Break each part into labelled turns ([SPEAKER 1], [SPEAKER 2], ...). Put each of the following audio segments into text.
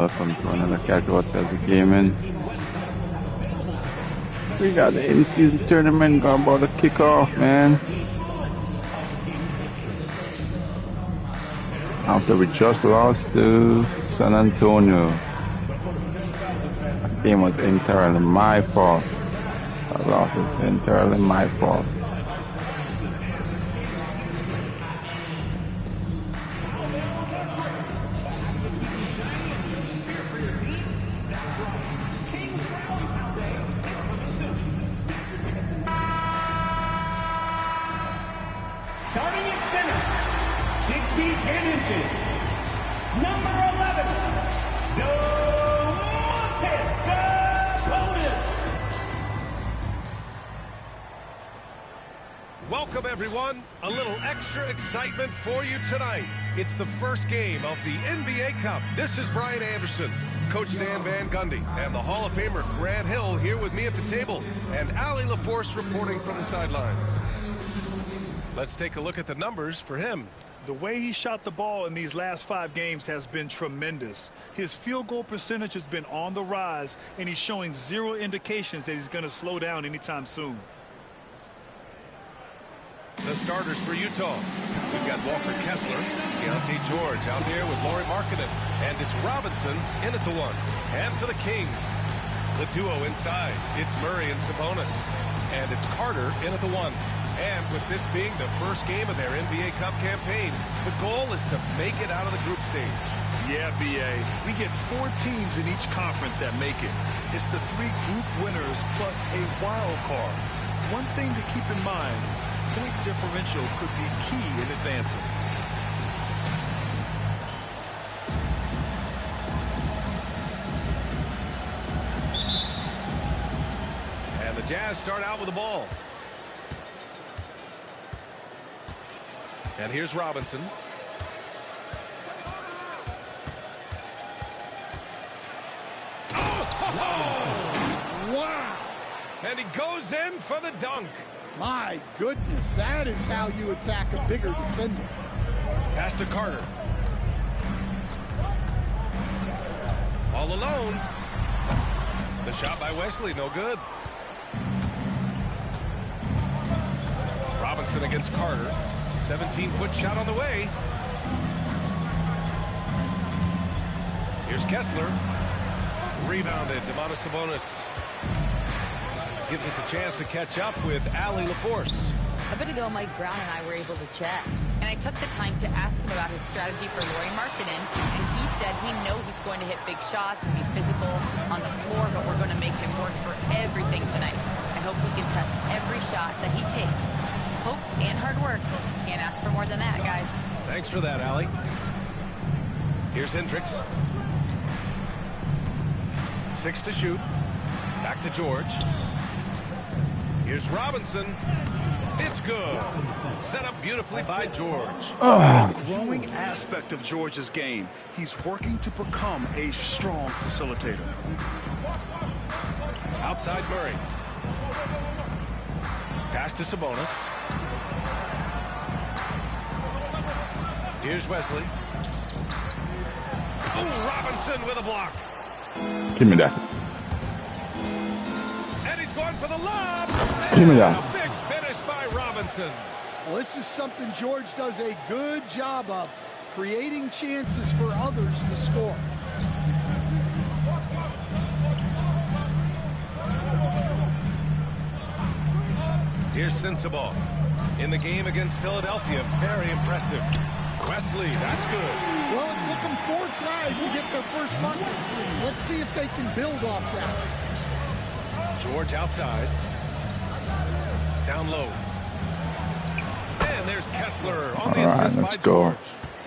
[SPEAKER 1] Welcome to another Casual Celtic Gaming. We got the in-season tournament about to kick off, man. After we just lost to San Antonio. That game was entirely my fault. That loss was entirely my fault.
[SPEAKER 2] Starting at center, 6 feet 10 inches, number 11, Domantas Sabonis.
[SPEAKER 3] Welcome, everyone. A little extra excitement for you tonight. It's the first game of the NBA Cup. This is Brian Anderson, Coach Dan Van Gundy, and the Hall of Famer Grant Hill here with me at the table, and Ali LaForce reporting from the sidelines. Let's take a look at the numbers for him.
[SPEAKER 4] The way he shot the ball in these last 5 games has been tremendous. His field goal percentage has been on the rise, and he's showing zero indications that he's going to slow down anytime soon.
[SPEAKER 3] The starters for Utah. We've got Walker Kessler, Deontay George out there with Lauri Markkanen, and it's Robinson in at the 1. And for the Kings, the duo inside, it's Murray and Sabonis, and it's Carter in at the 1. And with this being the first game of their NBA Cup campaign, the goal is to make it out of the group stage.
[SPEAKER 4] Yeah, B.A. We get 4 teams in each conference that make it. It's the 3 group winners plus a wild card. One thing to keep in mind, point differential could be key in advancing.
[SPEAKER 3] And the Jazz start out with the ball. And here's Robinson. Oh!
[SPEAKER 5] Wow!
[SPEAKER 3] And he goes in for the dunk.
[SPEAKER 5] My goodness, that is how you attack a bigger defender.
[SPEAKER 3] Pass to Carter. All alone. The shot by Wesley, no good. Robinson against Carter. 17-foot shot on the way. Here's Kessler. Rebounded. Domantas Sabonis gives us a chance to catch up with Ali LaForce.
[SPEAKER 6] A bit ago, Mike Brown and I were able to chat, and I took the time to ask him about his strategy for Lauri Markkanen, and he said we know he's going to hit big shots and be physical on the floor, but we're going to make him work for everything tonight. I hope he can test every shot that he takes. Hope and hard work. Can't ask for more than that, guys.
[SPEAKER 3] Thanks for that, Ali. Here's Hendricks. 6 to shoot. Back to George. Here's Robinson. It's good. Set up beautifully by George.
[SPEAKER 4] A growing aspect of George's game. He's working to become a strong facilitator.
[SPEAKER 3] Outside Murray. Pass to Sabonis. Here's Wesley. Oh, Robinson with a block.
[SPEAKER 1] Give me that.
[SPEAKER 3] And he's going for the lob.
[SPEAKER 1] Give me that.
[SPEAKER 3] A big finish by Robinson.
[SPEAKER 5] Well, this is something George does a good job of, creating chances for others to score.
[SPEAKER 3] Here's Sensabaugh. In the game against Philadelphia, very impressive. Wesley, that's good.
[SPEAKER 5] Well, it took them 4 tries to get their first bucket. Let's see if they can build off that.
[SPEAKER 3] George outside. Down low. And there's Kessler on the assist by George.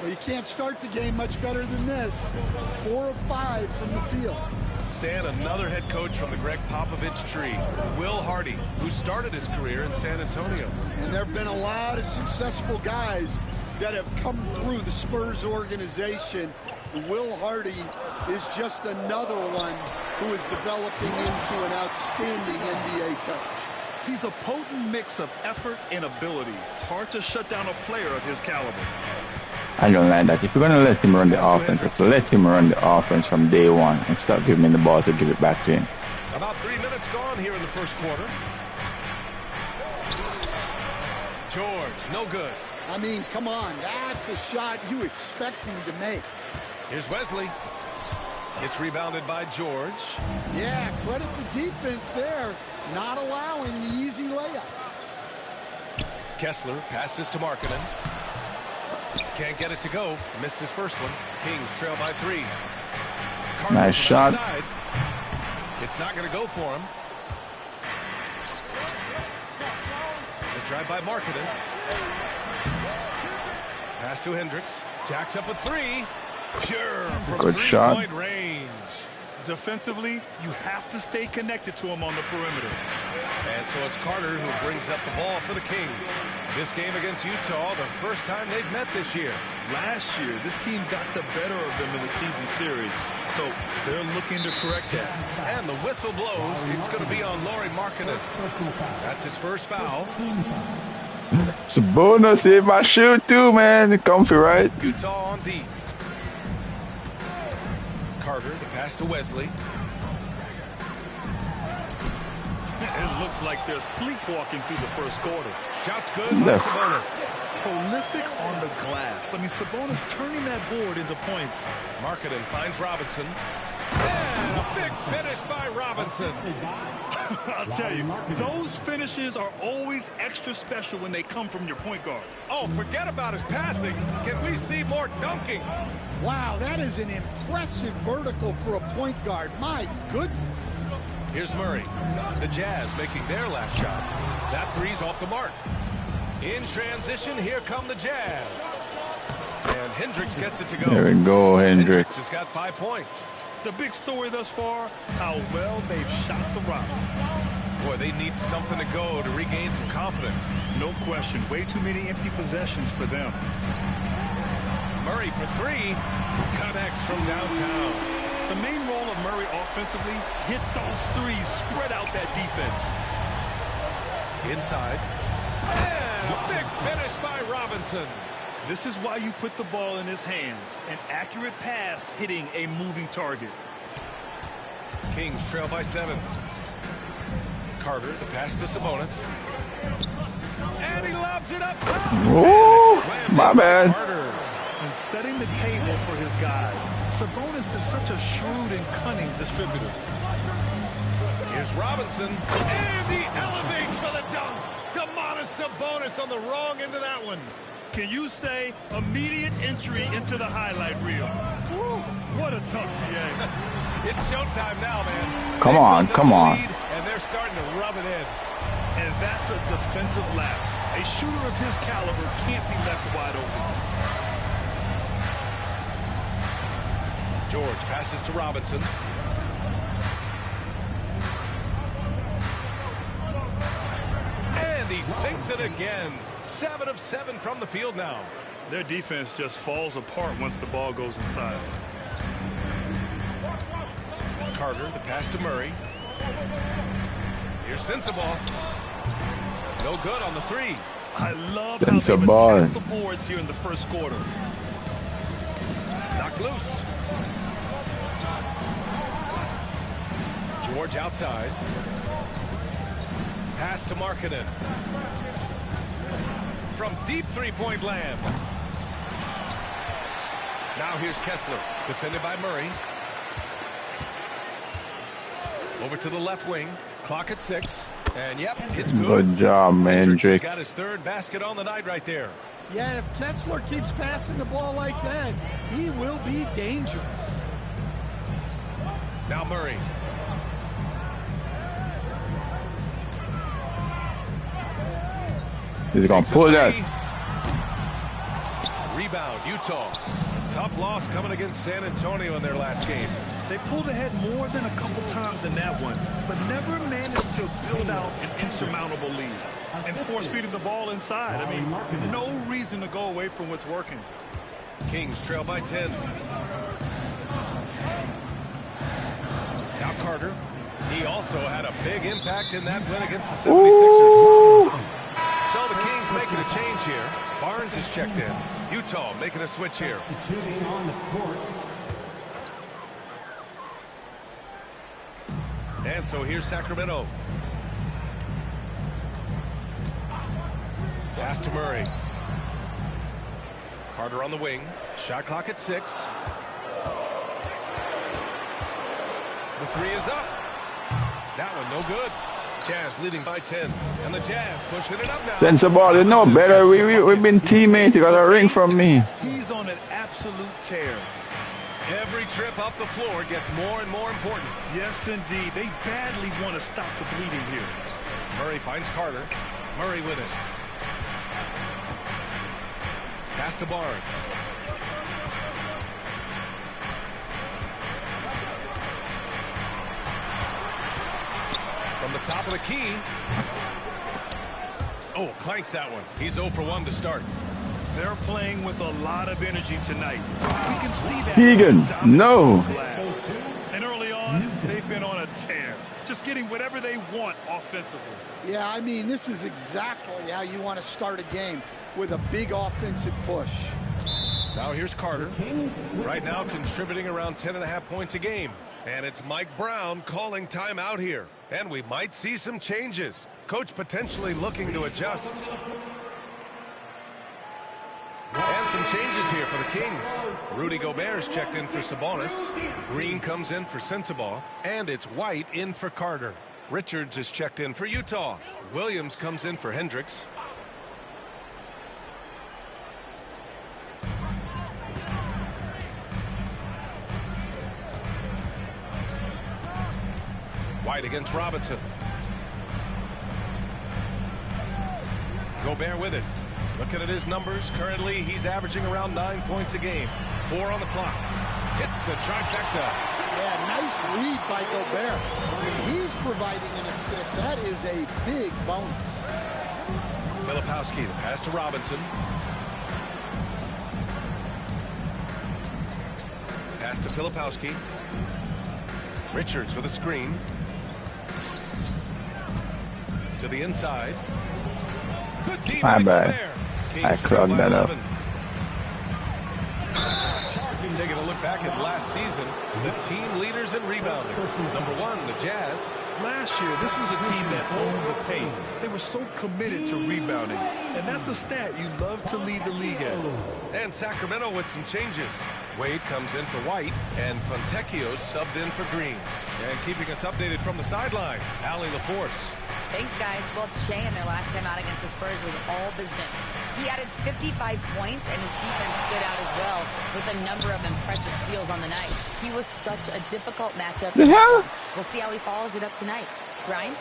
[SPEAKER 5] Well, you can't start the game much better than this. 4 of 5 from the field.
[SPEAKER 3] Stan, another head coach from the Greg Popovich tree, Will Hardy, who started his career in San Antonio.
[SPEAKER 5] And there have been a lot of successful guys that have come through the Spurs organization. Will Hardy is just another one who is developing into an outstanding NBA coach.
[SPEAKER 4] He's a potent mix of effort and ability. Hard to shut down a player of his caliber.
[SPEAKER 1] I don't like that. If you're gonna let him run the offense, just let him run the offense from day one and stop giving him the ball to give it back to him.
[SPEAKER 3] About 3 minutes gone here in the first quarter. George, no good.
[SPEAKER 5] I mean, come on, that's a shot you expect him to make.
[SPEAKER 3] Here's Wesley. It's rebounded by George.
[SPEAKER 5] Yeah, credit the defense there, not allowing the easy layup.
[SPEAKER 3] Kessler passes to Markkanen. Can't get it to go. Missed his first one. Kings trail by 3. Carter
[SPEAKER 1] Nice shot.
[SPEAKER 3] outside. It's not going to go for him. The drive by Markkanen. Pass to Hendricks. Jacks up a 3. Pure from
[SPEAKER 1] Good shot.
[SPEAKER 3] three-point range.
[SPEAKER 4] Defensively, you have to stay connected to him on the perimeter.
[SPEAKER 3] And so it's Carter who brings up the ball for the Kings. This game against Utah, the first time they've met this year.
[SPEAKER 4] Last year, this team got the better of them in the season series, so they're looking to correct that.
[SPEAKER 3] And the whistle blows. It's going to be on Lauri Markkanen. That's his first foul.
[SPEAKER 1] It's a bonus if I shoot too, man. Comfy, right?
[SPEAKER 3] Utah on deep. Carter, the pass to Wesley.
[SPEAKER 4] It looks like they're sleepwalking through the first quarter.
[SPEAKER 3] Shots good by Sabonis.
[SPEAKER 4] Prolific on the glass. I mean, Sabonis turning that board into points.
[SPEAKER 3] Markkanen finds Robinson. And a big finish by Robinson.
[SPEAKER 4] I'll tell you, those finishes are always extra special when they come from your point guard.
[SPEAKER 3] Oh, forget about his passing. Can we see more dunking?
[SPEAKER 5] Wow, that is an impressive vertical for a point guard. My goodness.
[SPEAKER 3] Here's Murray. The Jazz making their last shot. That three's off the mark. In transition, here come the Jazz. And Hendricks gets it to go.
[SPEAKER 1] There we go, Hendricks.
[SPEAKER 3] Has got 5 points.
[SPEAKER 4] The big story thus far, how well they've shot the rock.
[SPEAKER 3] Boy, they need something to go to regain some confidence.
[SPEAKER 4] No question. Way too many empty possessions for them.
[SPEAKER 3] Murray for 3. Connects from downtown.
[SPEAKER 4] The main role of Murray offensively, hit those threes, spread out that defense.
[SPEAKER 3] Inside. And a big finish by Robinson.
[SPEAKER 4] This is why you put the ball in his hands. An accurate pass hitting a moving target.
[SPEAKER 3] Kings trail by 7. Carter, the pass to Sabonis. And he lobs it up top.
[SPEAKER 1] Ooh, my bad.
[SPEAKER 3] Carter.
[SPEAKER 4] And setting the table for his guys. Sabonis is such a shrewd and cunning distributor.
[SPEAKER 3] Here's Robinson. And he elevates for the dunk. Domantas Sabonis on the wrong end of that one.
[SPEAKER 4] Can you say immediate entry into the highlight reel? Woo, what a tough game.
[SPEAKER 3] It's showtime now, man.
[SPEAKER 1] Come on, come on.
[SPEAKER 3] And they're starting to rub it in.
[SPEAKER 4] And that's a defensive lapse. A shooter of his caliber can't be left wide open.
[SPEAKER 3] George passes to Robinson. And he sinks it again. 7 of 7 from the field now.
[SPEAKER 4] Their defense just falls apart once the ball goes inside.
[SPEAKER 3] Carter, the pass to Murray. Here's Sensabaugh. No good on the 3.
[SPEAKER 4] I love how they've attacked the boards here in the first quarter.
[SPEAKER 3] Knocked loose. George outside. Pass to Markkanen. From deep three-point land. Now here's Kessler, defended by Murray. Over to the left wing. Clock at 6. And yep, it's good.
[SPEAKER 1] Good job, Hendricks.
[SPEAKER 3] Got his 3rd basket on the night right there.
[SPEAKER 5] Yeah, if Kessler keeps passing the ball like that, he will be dangerous.
[SPEAKER 3] Now Murray.
[SPEAKER 1] He's going to pull that.
[SPEAKER 3] Rebound, Utah. Tough loss coming against San Antonio in their last game.
[SPEAKER 4] They pulled ahead more than a couple times in that one, but never managed to build out an insurmountable lead. And force feeding the ball inside. I mean, no reason to go away from what's working.
[SPEAKER 3] Kings trail by 10. Now Carter. He also had a big impact in that win against the 76ers. So the Kings making a change here. Barnes is checked in. Utah making a switch here.
[SPEAKER 2] Shooting on the court.
[SPEAKER 3] And so here's Sacramento. Pass to Murray. Carter on the wing. Shot clock at 6. The 3 is up. That one no good. Jazz leading by 10. And the Jazz pushing it up now.
[SPEAKER 1] Sensible, you know better. We've been teammates. You got a ring from me.
[SPEAKER 4] He's on an absolute tear.
[SPEAKER 3] Every trip up the floor gets more and more important.
[SPEAKER 4] Yes, indeed. They badly want to stop the bleeding here.
[SPEAKER 3] Murray finds Carter. Murray with it. Pass to Barnes. From the top of the key. Oh, clanks that one. He's 0 for 1 to start.
[SPEAKER 4] They're playing with a lot of energy tonight. We can see that.
[SPEAKER 1] Keegan, no.
[SPEAKER 4] And early on, they've been on a tear. Just getting whatever they want offensively.
[SPEAKER 5] Yeah, I mean, this is exactly how you want to start a game, with a big offensive push.
[SPEAKER 3] Now here's Carter. Right now contributing around 10.5 points a game. And it's Mike Brown calling timeout here. And we might see some changes. Coach potentially looking to adjust. And some changes here for the Kings. Rudy Gobert's checked in for Sabonis. Green comes in for Sensabaugh. And it's White in for Carter. Richards is checked in for Utah. Williams comes in for Hendricks. White against Robinson. Gobert with it. Looking at his numbers, currently he's averaging around 9 points a game. 4 on the clock. Hits the trifecta.
[SPEAKER 5] Yeah, nice read by Gobert. When he's providing an assist, that is a big bonus.
[SPEAKER 3] Filipowski, the pass to Robinson. Pass to Filipowski. Richards with a screen. To the inside. Good D
[SPEAKER 1] My
[SPEAKER 3] by
[SPEAKER 1] bad.
[SPEAKER 3] Gobert.
[SPEAKER 1] I clogged that up.
[SPEAKER 3] Taking a look back at last season, the team leaders in rebounding. Number 1, the Jazz.
[SPEAKER 4] Last year, this was a team that owned the paint. They were so committed to rebounding. And that's a stat you love to lead the league at.
[SPEAKER 3] And Sacramento with some changes. Wade comes in for White, and Fontecchio's subbed in for Green. And keeping us updated from the sideline, Allie LaForce.
[SPEAKER 6] Thanks, guys. Well, Che in their last time out against the Spurs was all business. He added 55 points, and his defense stood out as well with a number of impressive steals on the night. He was such a difficult matchup.
[SPEAKER 1] The hell?
[SPEAKER 6] We'll see how he follows it up tonight. Brian?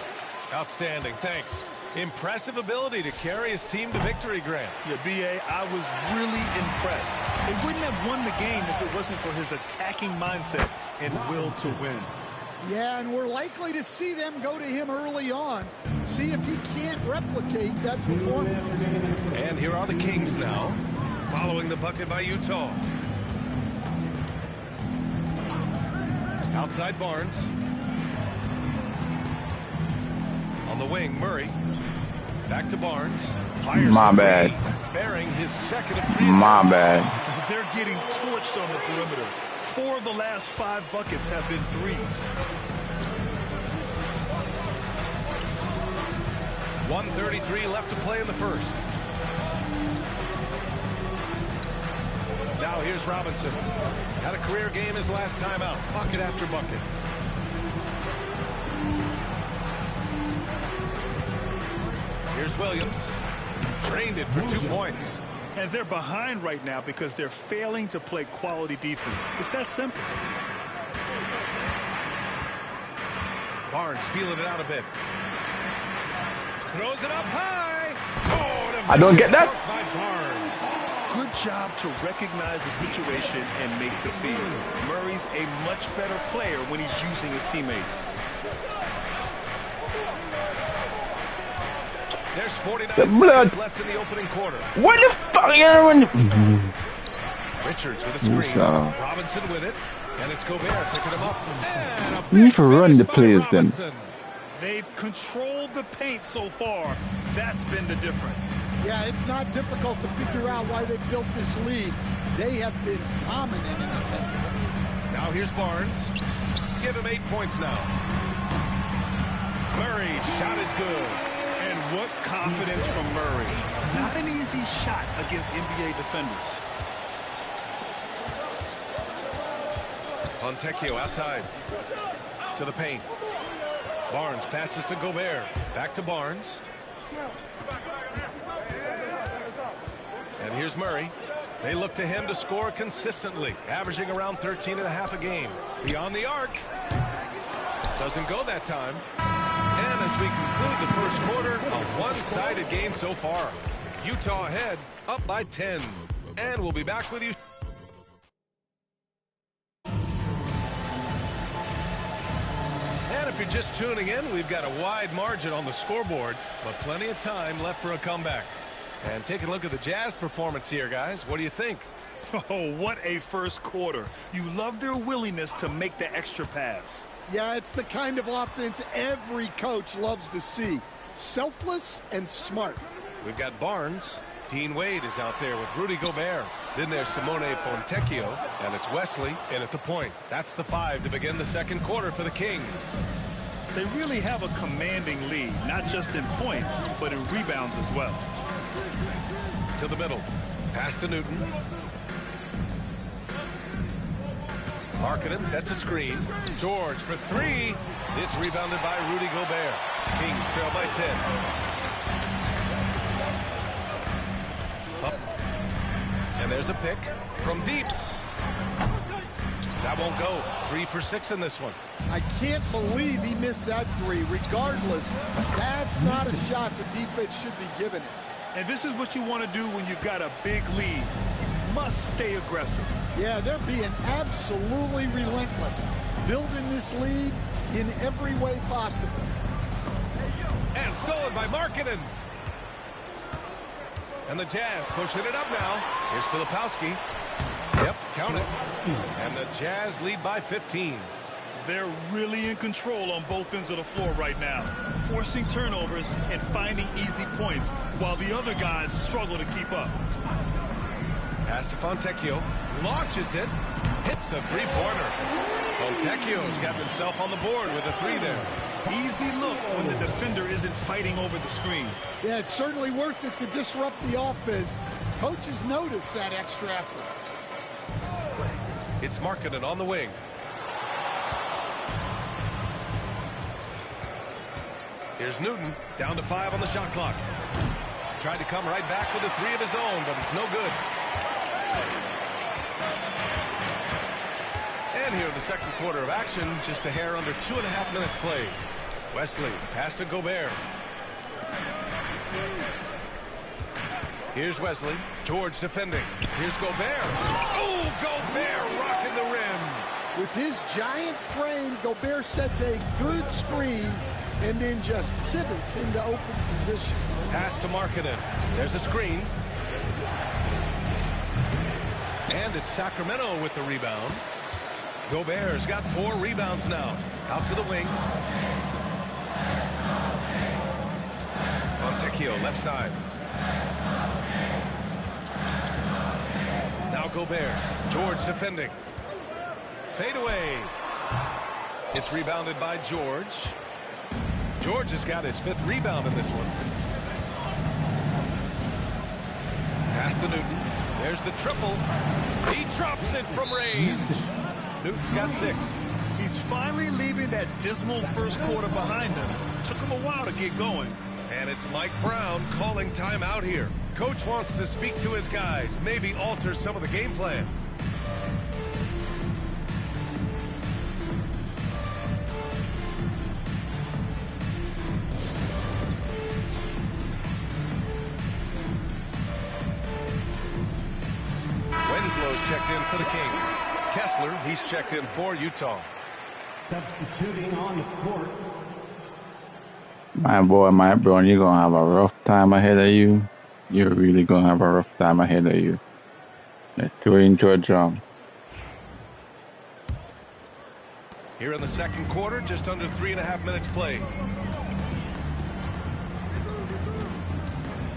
[SPEAKER 3] Outstanding, thanks. Impressive ability to carry his team to victory, Grant.
[SPEAKER 4] Yeah, B.A., I was really impressed. They wouldn't have won the game if it wasn't for his attacking mindset and will to win.
[SPEAKER 5] Yeah, and we're likely to see them go to him early on. See if he can't replicate that performance.
[SPEAKER 3] And here are the Kings now, following the bucket by Utah. Outside Barnes. On the wing, Murray. Back to Barnes. Fires
[SPEAKER 1] My
[SPEAKER 3] the
[SPEAKER 1] bad.
[SPEAKER 3] three, bearing his second of 3
[SPEAKER 1] My
[SPEAKER 3] attempts.
[SPEAKER 1] bad.
[SPEAKER 4] They're getting torched on the perimeter. 4 of the last 5 buckets have been threes.
[SPEAKER 3] 1:33 left to play in the first. Now here's Robinson. Had a career game his last time out. Bucket after bucket. Here's Williams. Drained it for 2 points.
[SPEAKER 4] And they're behind right now because they're failing to play quality defense. It's that simple.
[SPEAKER 3] Barnes feeling it out a bit. Throws it up high. Oh,
[SPEAKER 1] I don't get that.
[SPEAKER 3] By Barnes.
[SPEAKER 4] Good job to recognize the situation and make the feed. Murray's a much better player when he's using his teammates.
[SPEAKER 3] There's 49
[SPEAKER 1] The blood.
[SPEAKER 3] seconds left in the opening quarter.
[SPEAKER 1] What the fuck, everyone?
[SPEAKER 3] Richards with a screen.
[SPEAKER 1] Inshallah.
[SPEAKER 3] Robinson with it. And it's Gobert picking him up. And a
[SPEAKER 1] You need
[SPEAKER 3] big
[SPEAKER 1] to run
[SPEAKER 3] finish
[SPEAKER 1] the
[SPEAKER 3] by
[SPEAKER 1] plays then.
[SPEAKER 3] Robinson.
[SPEAKER 4] They've controlled the paint so far. That's been the difference.
[SPEAKER 5] Yeah, it's not difficult to figure out why they built this lead. They have been dominant in the paint.
[SPEAKER 3] Now here's Barnes. Give him 8 points now. Murray, shot is good.
[SPEAKER 4] And what confidence from Murray. Not an easy shot against NBA defenders.
[SPEAKER 3] Fontecchio outside. To the paint. Barnes passes to Gobert. Back to Barnes. And here's Murray. They look to him to score consistently, averaging around 13.5 a game. Beyond the arc. Doesn't go that time. And as we conclude the first quarter, a one-sided game so far. Utah ahead, up by 10. And we'll be back with you. And if you're just tuning in, we've got a wide margin on the scoreboard, but plenty of time left for a comeback. And take a look at the Jazz performance here, guys. What do you think?
[SPEAKER 4] Oh, what a first quarter. You love their willingness to make the extra pass.
[SPEAKER 5] Yeah, it's the kind of offense every coach loves to see. Selfless and smart.
[SPEAKER 3] We've got Barnes. Dean Wade is out there with Rudy Gobert. Then there's Simone Fontecchio, and it's Wesley in at the point. That's the 5 to begin the second quarter for the Kings.
[SPEAKER 4] They really have a commanding lead, not just in points, but in rebounds as well.
[SPEAKER 3] To the middle. Pass to Newton. Markkanen sets a screen. George for 3. It's rebounded by Rudy Gobert. Kings trail by 10. And there's a pick from deep. That won't go. 3 for 6 in this one.
[SPEAKER 5] I can't believe he missed that 3. Regardless, that's not a shot the defense should be giving it.
[SPEAKER 4] And this is what you want to do when you've got a big lead. You must stay aggressive.
[SPEAKER 5] Yeah, they're being absolutely relentless. Building this lead in every way possible.
[SPEAKER 3] And stolen by Markkanen. And the Jazz pushing it up now. Here's Filipowski. Yep, count it. And the Jazz lead by 15.
[SPEAKER 4] They're really in control on both ends of the floor right now, forcing turnovers and finding easy points while the other guys struggle to keep up.
[SPEAKER 3] Pass to Fontecchio. Launches it. Hits a three-pointer. Fontecchio's got himself on the board with a 3 there.
[SPEAKER 4] Easy look when the defender isn't fighting over the screen.
[SPEAKER 5] Yeah, it's certainly worth it to disrupt the offense. Coaches notice that extra effort.
[SPEAKER 3] It's Markkanen on the wing. Here's Newton, down to 5 on the shot clock. Tried to come right back with a 3 of his own, but it's no good. And here in the second quarter of action, just a hair under 2.5 minutes played. Wesley, pass to Gobert. Here's Wesley. George defending. Here's Gobert. Oh, Gobert rocking the rim.
[SPEAKER 5] With his giant frame, Gobert sets a good screen and then just pivots into open position.
[SPEAKER 3] Pass to Markkanen. There's a screen. And it's Sacramento with the rebound. Gobert's got 4 rebounds now. Out to the wing. Fontecchio left side. Now Gobert. George defending. Fade away. It's rebounded by George. George has got his 5th rebound in this one. Pass to Newton. There's the triple. He drops it from range. Newton's got 6.
[SPEAKER 4] He's finally leaving that dismal first quarter behind him. Took him a while to get going.
[SPEAKER 3] And it's Mike Brown calling timeout here. Coach wants to speak to his guys, maybe alter some of the game plan. Winslow's checked in for the Kings. Kessler, he's checked in for Utah.
[SPEAKER 2] Substituting on the court.
[SPEAKER 1] My boy, my bro, you're going to have a rough time ahead of you. You're really going to have a rough time ahead of you. Let's throw it into a drum.
[SPEAKER 3] Here in the second quarter, just under 3.5 minutes played.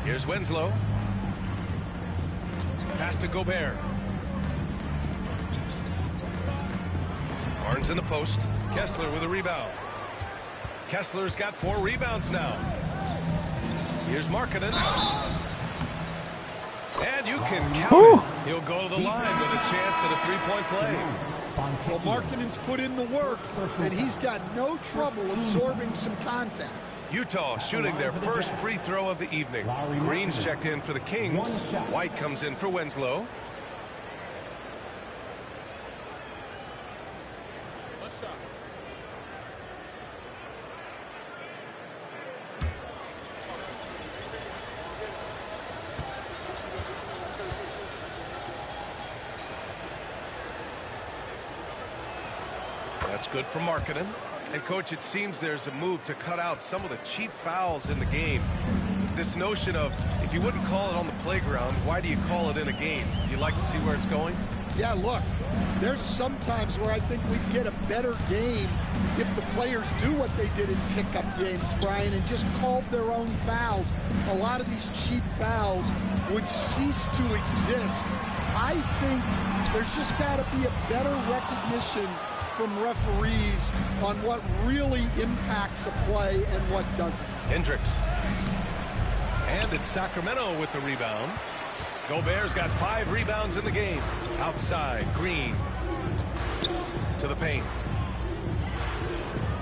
[SPEAKER 3] Here's Winslow. Pass to Gobert. Barnes in the post. Kessler with a rebound. Kessler's got 4 rebounds now. Here's Markkanen. And you can count it. He'll go to the line with a chance at a 3-point play.
[SPEAKER 5] Well, Markkanen's put in the work, and he's got no trouble absorbing some contact.
[SPEAKER 3] Utah shooting their first free throw of the evening. Green's checked in for the Kings. White comes in for Winslow.
[SPEAKER 4] What's up?
[SPEAKER 3] That's good for Markkanen. And, Coach, it seems there's a move to cut out some of the cheap fouls in the game. This notion of, if you wouldn't call it on the playground, why do you call it in a game? You like to see where it's going?
[SPEAKER 5] Yeah, look, there's some times where I think we'd get a better game if the players do what they did in pickup games, Brian, and just called their own fouls. A lot of these cheap fouls would cease to exist. I think there's just got to be a better recognition from referees on what really impacts a play and what doesn't.
[SPEAKER 3] Hendricks. And it's Sacramento with the rebound. Gobert's got 5 rebounds in the game. Outside, Green. To the paint.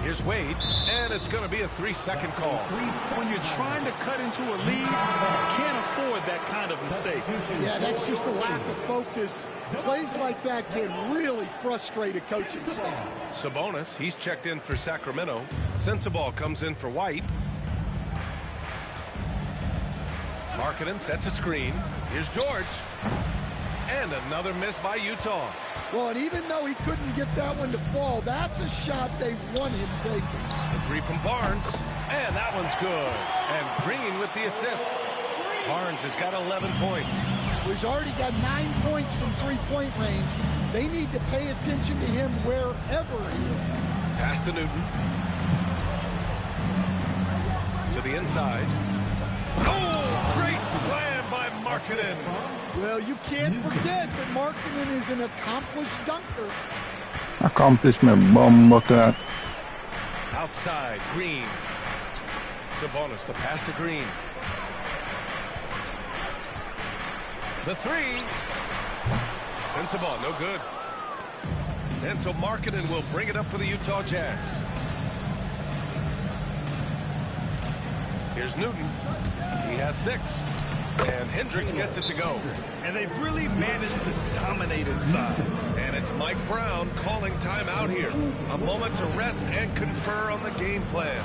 [SPEAKER 3] Here's Wade, and it's going to be a 3-second call.
[SPEAKER 4] When you're trying to cut into a lead, you can't afford that kind of mistake.
[SPEAKER 5] Yeah, that's just a lack of focus. Plays like that can really frustrate a coaching staff.
[SPEAKER 3] Sabonis, he's checked in for Sacramento. Sensabaugh comes in for White. Markkanen sets a screen. Here's George. And another miss by Utah.
[SPEAKER 5] Well, and even though he couldn't get that one to fall, that's a shot they want him taking.
[SPEAKER 3] The 3 from Barnes. And that one's good. And Green with the assist. Barnes has got 11 points.
[SPEAKER 5] He's already got 9 points from three-point range. They need to pay attention to him wherever he is.
[SPEAKER 3] Pass to Newton. To the inside. Oh, great slam by Markkanen.
[SPEAKER 5] Well, you can't forget that Markkanen is an accomplished dunker.
[SPEAKER 1] Accomplishment bomb bucket.
[SPEAKER 3] Outside, Green. Sabonis, the pass to Green. The 3. Sensabaugh, no good. And so Markkanen will bring it up for the Utah Jazz. Here's Newton. He has 6. And Hendricks gets it to go.
[SPEAKER 4] And they've really managed to dominate inside.
[SPEAKER 3] And it's Mike Brown calling timeout here. A moment to rest and confer on the game plan.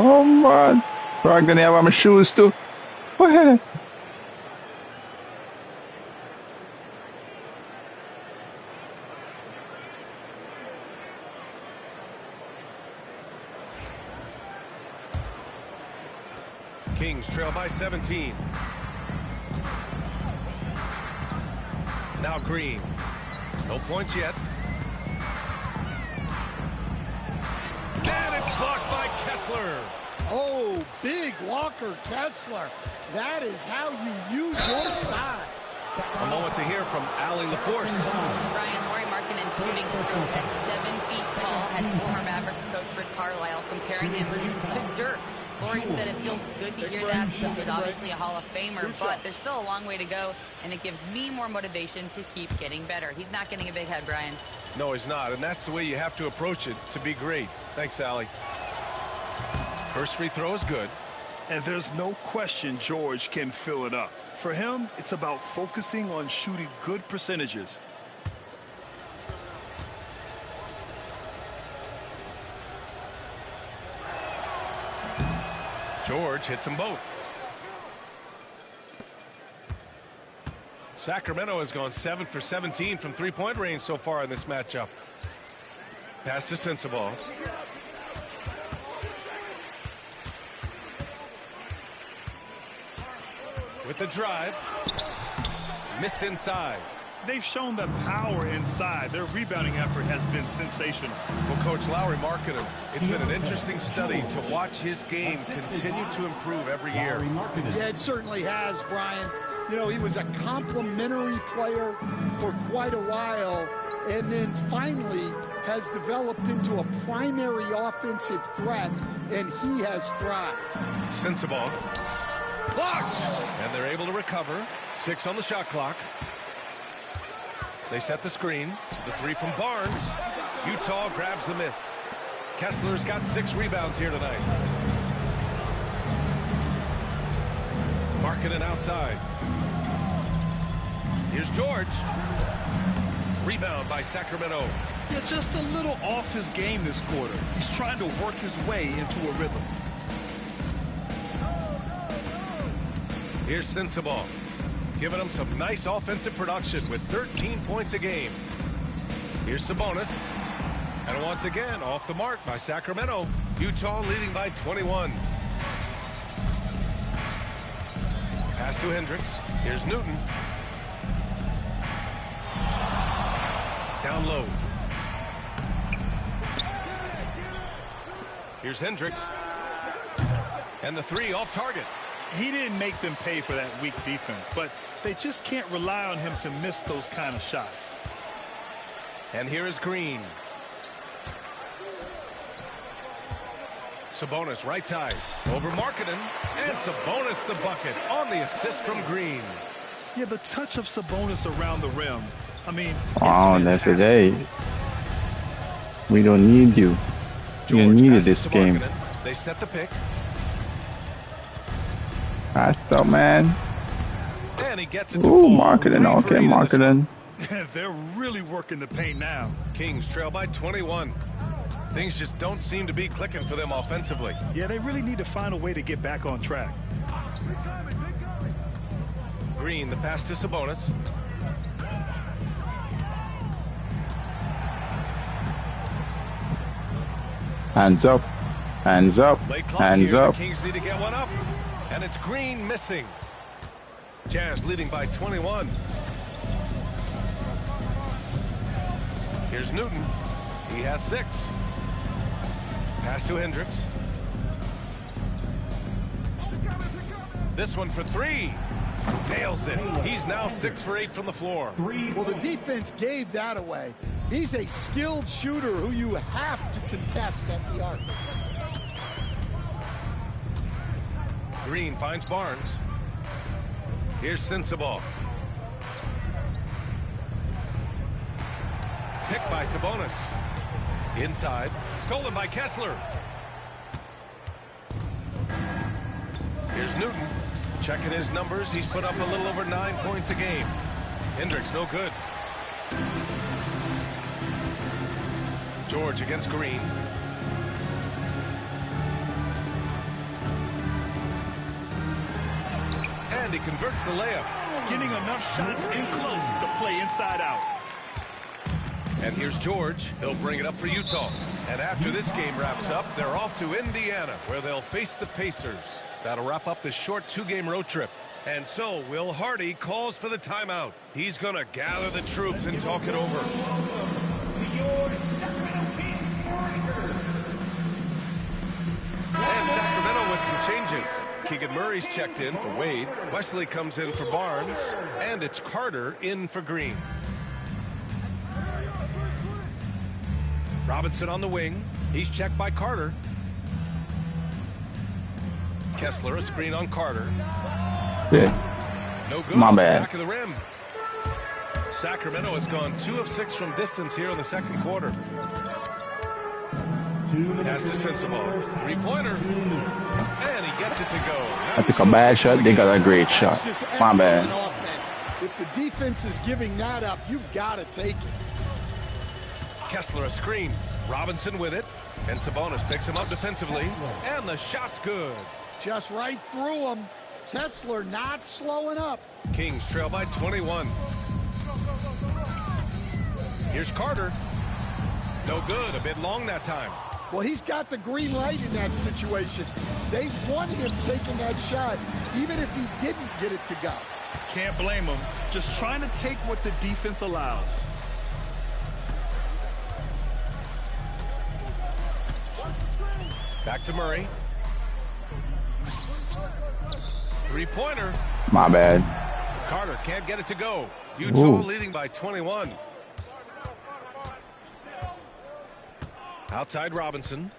[SPEAKER 1] Oh man, I'm gonna have my shoes too. Go ahead.
[SPEAKER 3] Kings trail by 17. Now Green. No points yet. And it's blocked by Kessler.
[SPEAKER 5] Oh, big Walker Kessler. That is how you use your side.
[SPEAKER 3] A moment to hear from Allie LaForce.
[SPEAKER 6] Brian, Lauri Markkanen's shooting stroke at 7 feet tall had former Mavericks coach Rick Carlisle comparing him to Dirk. Lauri said it feels good to hear that because he's obviously a Hall of Famer, but there's still a long way to go, and it gives me more motivation to keep getting better. He's not getting a big head, Brian.
[SPEAKER 3] No, he's not, and that's the way you have to approach it to be great. Thanks, Allie. First free throw is good.
[SPEAKER 4] And there's no question George can fill it up. For him, it's about focusing on shooting good percentages. George hits them both.
[SPEAKER 3] Sacramento has gone 7 for 17 from three-point range so far in this matchup. Pass to Sensabaugh. With the drive. Missed inside.
[SPEAKER 4] They've shown the power inside. Their rebounding effort has been sensational.
[SPEAKER 3] Well, Coach Lauri Markkanen, it's been an interesting study to watch his game continue to improve every year.
[SPEAKER 5] Yeah, it certainly has, Brian. You know, he was a complimentary player for quite a while, and then finally has developed into a primary offensive threat, and he has thrived.
[SPEAKER 3] Sensabaugh. Blocked! And they're able to recover. 6 on the shot clock. They set the screen. The three from Barnes. Utah grabs the miss. Kessler's got 6 rebounds here tonight. Markkanen outside. Here's George. Rebound by Sacramento.
[SPEAKER 4] Yeah, just a little off his game this quarter. He's trying to work his way into a rhythm.
[SPEAKER 3] Here's Sensabaugh. Giving them some nice offensive production with 13 points a game. Here's Sabonis. And once again, off the mark by Sacramento. Utah leading by 21. Pass to Hendricks. Here's Newton. Down low. Here's Hendricks. And the three off target.
[SPEAKER 4] He didn't make them pay for that weak defense, but they just can't rely on him to miss those kind of shots.
[SPEAKER 3] And here is Green. Sabonis right side. Over Markkanen. And Sabonis the bucket on the assist from Green.
[SPEAKER 4] Yeah, the touch of Sabonis around the rim. I mean,
[SPEAKER 1] oh, that's it. Hey, we don't need you. You needed this game.
[SPEAKER 3] They set the pick.
[SPEAKER 1] That's up, man.
[SPEAKER 3] And he gets it to
[SPEAKER 1] Ooh, Markkanen. Okay, Markkanen.
[SPEAKER 4] They're really working the paint now.
[SPEAKER 3] Kings trail by 21. Things just don't seem to be clicking for them offensively.
[SPEAKER 4] Yeah, they really need to find a way to get back on track.
[SPEAKER 3] Green, the pass to Sabonis.
[SPEAKER 1] Hands up. Hands up. Hands up.
[SPEAKER 3] The Kings need to get one up. And it's Green missing. Jazz leading by 21. Here's Newton. He has 6. Pass to Hendricks. This one for 3. Nails it. He's now 6 for 8 from the floor.
[SPEAKER 5] Well, the defense gave that away. He's a skilled shooter who you have to contest at the arc.
[SPEAKER 3] Green finds Barnes. Here's Sensabaugh. Picked by Sabonis. Inside. Stolen by Kessler. Here's Newton. Checking his numbers. He's put up a little over 9 points a game. Hendricks no good. George against Green. And he converts the layup.
[SPEAKER 4] Getting enough shots in close to play inside out.
[SPEAKER 3] And here's George. He'll bring it up for Utah. And after this game wraps up, they're off to Indiana, where they'll face the Pacers. That'll wrap up this short 2-game road trip. And so Will Hardy calls for the timeout. He's going to gather the troops and talk it over. And Sacramento with some changes. Keegan Murray's checked in for Wade. Wesley comes in for Barnes. And it's Carter in for Green. Robinson on the wing. He's checked by Carter. Kessler, a screen on Carter.
[SPEAKER 1] Yeah.
[SPEAKER 3] No good.
[SPEAKER 1] My bad.
[SPEAKER 3] Back of the rim. Sacramento has gone 2 of 6 from distance here in the second quarter. Pass to Sensabaugh. 3-pointer. And he gets it to go.
[SPEAKER 1] I took a bad shot. They got a great shot. My bad.
[SPEAKER 5] If the defense is giving that up, you've got to take it.
[SPEAKER 3] Kessler a screen. Robinson with it. And Sabonis picks him up defensively. And the shot's good.
[SPEAKER 5] Just right through him. Kessler not slowing up.
[SPEAKER 3] Kings trail by 21. Here's Carter. No good. A bit long that time.
[SPEAKER 5] Well, he's got the green light in that situation. They want him taking that shot, even if he didn't get it to go.
[SPEAKER 4] Can't blame him. Just trying to take what the defense allows.
[SPEAKER 3] Back to Murray. Three-pointer.
[SPEAKER 1] My bad.
[SPEAKER 3] Carter can't get it to go. Utah leading by 21. Outside Robinson.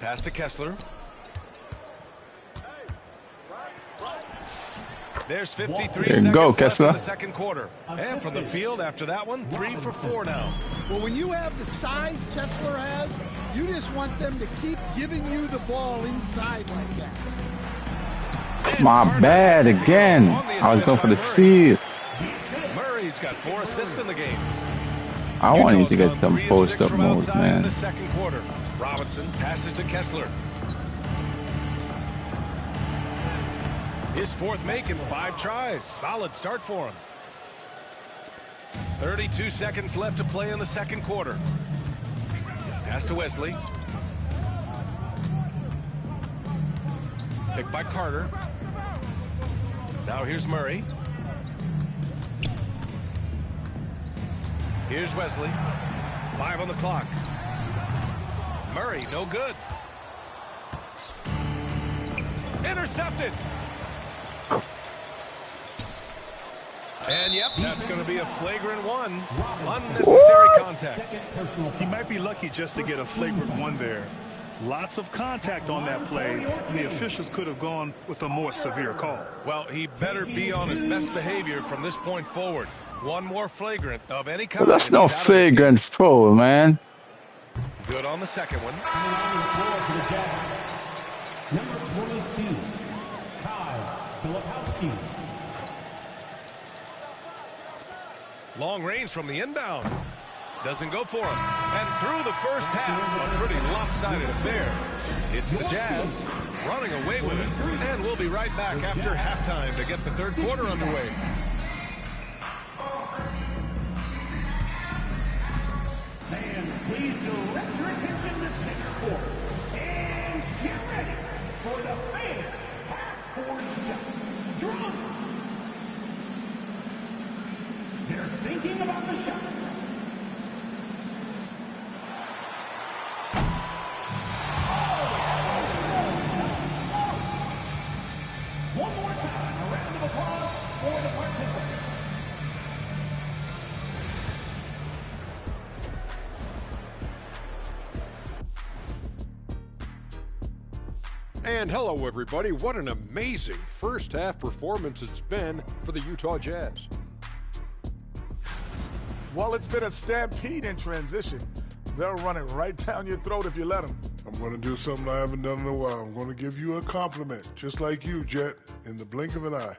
[SPEAKER 3] Pass to Kessler. There's 53
[SPEAKER 1] There you
[SPEAKER 3] seconds
[SPEAKER 1] go,
[SPEAKER 3] left
[SPEAKER 1] Kessler.
[SPEAKER 3] in the second quarter. And from the field after that one, 3 for 4 now.
[SPEAKER 5] Well, when you have the size Kessler has, you just want them to keep giving you the ball inside like that.
[SPEAKER 1] My bad again. I was going for the steal.
[SPEAKER 3] Murray's got 4 assists in the game.
[SPEAKER 1] I want you to
[SPEAKER 3] Utah's
[SPEAKER 1] get
[SPEAKER 3] gone
[SPEAKER 1] some
[SPEAKER 3] 3 of 6
[SPEAKER 1] post-up
[SPEAKER 3] from
[SPEAKER 1] moves,
[SPEAKER 3] outside in
[SPEAKER 1] man.
[SPEAKER 3] the second quarter. Robinson passes to Kessler. His fourth make in 5 tries. Solid start for him. 32 seconds left to play in the second quarter. Pass to Wesley. Picked by Carter. Now here's Murray. Here's Wesley. 5 on the clock. Murray, no good. Intercepted. And yep, that's going to be a flagrant one. Unnecessary contact.
[SPEAKER 4] He might be lucky just to get a flagrant one there. Lots of contact on that play. The officials could have gone with a more severe call.
[SPEAKER 3] Well, he better be on his best behavior from this point forward. One more flagrant of any kind.
[SPEAKER 1] But that's no flagrant foul, man.
[SPEAKER 3] Good on the second one.
[SPEAKER 2] Number 22, Kyle Filipowski.
[SPEAKER 3] Long range from the inbound. Doesn't go for him. And through the first half, a pretty lopsided affair. It's the Jazz running away with it. And we'll be right back after halftime to get the third quarter underway.
[SPEAKER 2] Fans, please direct your attention to center court. And get ready for the fan half-court shot. Drums. They're thinking about the shot. One more time, a round of applause for the participants.
[SPEAKER 7] And hello, everybody. What an amazing first half performance it's been for the Utah Jazz.
[SPEAKER 8] Well, it's been a stampede in transition. They'll run it right down your throat if you let them.
[SPEAKER 9] I'm going to do something I haven't done in a while. I'm going to give you a compliment, just like you, Jet, in the blink of an eye.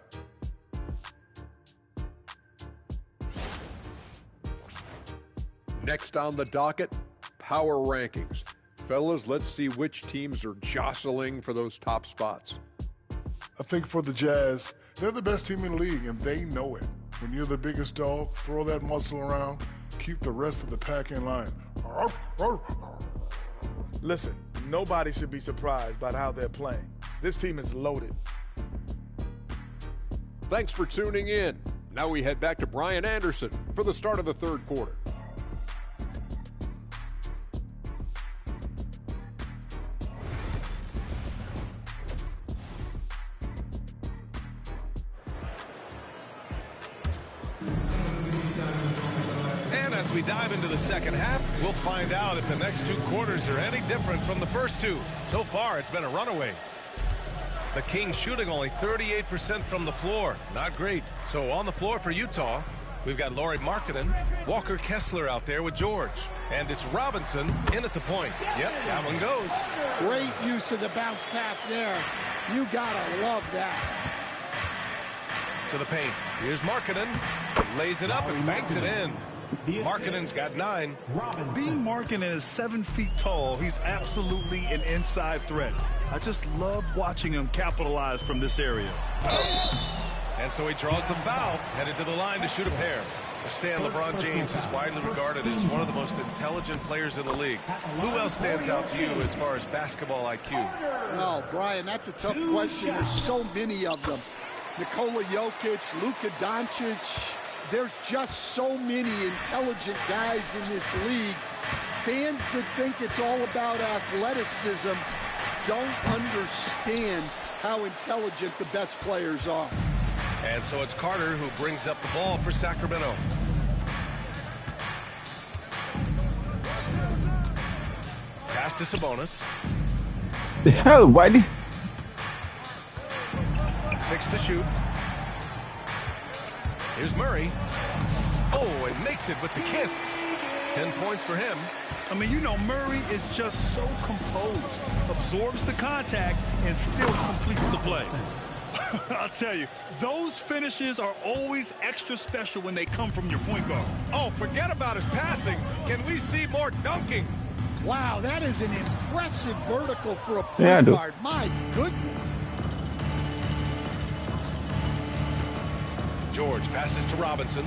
[SPEAKER 7] Next on the docket, power rankings. Fellas, let's see which teams are jostling for those top spots.
[SPEAKER 9] I think for the Jazz, they're the best team in the league, and they know it. When you're the biggest dog, throw that muscle around, keep the rest of the pack in line.
[SPEAKER 8] Listen, nobody should be surprised by how they're playing. This team is loaded.
[SPEAKER 7] Thanks for tuning in. Now we head back to Brian Anderson for the start of the third quarter.
[SPEAKER 3] As we dive into the second half, we'll find out if the next 2 quarters are any different from the first 2. So far, it's been a runaway. The Kings shooting only 38% from the floor. Not great. So on the floor for Utah, we've got Lauri Markkanen, Walker Kessler out there with George. And it's Robinson in at the point. Yep, that one goes.
[SPEAKER 5] Great use of the bounce pass there. You gotta love that.
[SPEAKER 3] To the paint. Here's Markkanen. Lays it up and banks it in. Markkanen's got 9.
[SPEAKER 4] Being Markkanen is 7 feet tall, he's absolutely an inside threat. I just love watching him capitalize from this area.
[SPEAKER 3] And so he draws the foul, headed to the line to shoot a pair. Stan, LeBron James is widely regarded as one of the most intelligent players in the league. Who else stands out to you as far as basketball IQ?
[SPEAKER 5] Oh, Brian, that's a tough question. There's so many of them. Nikola Jokic, Luka Doncic. There's just so many intelligent guys in this league. Fans that think it's all about athleticism don't understand how intelligent the best players are.
[SPEAKER 3] And so it's Carter who brings up the ball for Sacramento. Pass to Sabonis.
[SPEAKER 1] The hell, why did...
[SPEAKER 3] 6 to shoot. Here's Murray. Oh, and makes it with the kiss. 10 points for him.
[SPEAKER 4] I mean, you know, Murray is just so composed, absorbs the contact, and still completes the play. I'll tell you, those finishes are always extra special when they come from your point guard.
[SPEAKER 3] Oh, forget about his passing. Can we see more dunking?
[SPEAKER 5] Wow, that is an impressive vertical for a point guard. My goodness.
[SPEAKER 3] George passes to Robinson.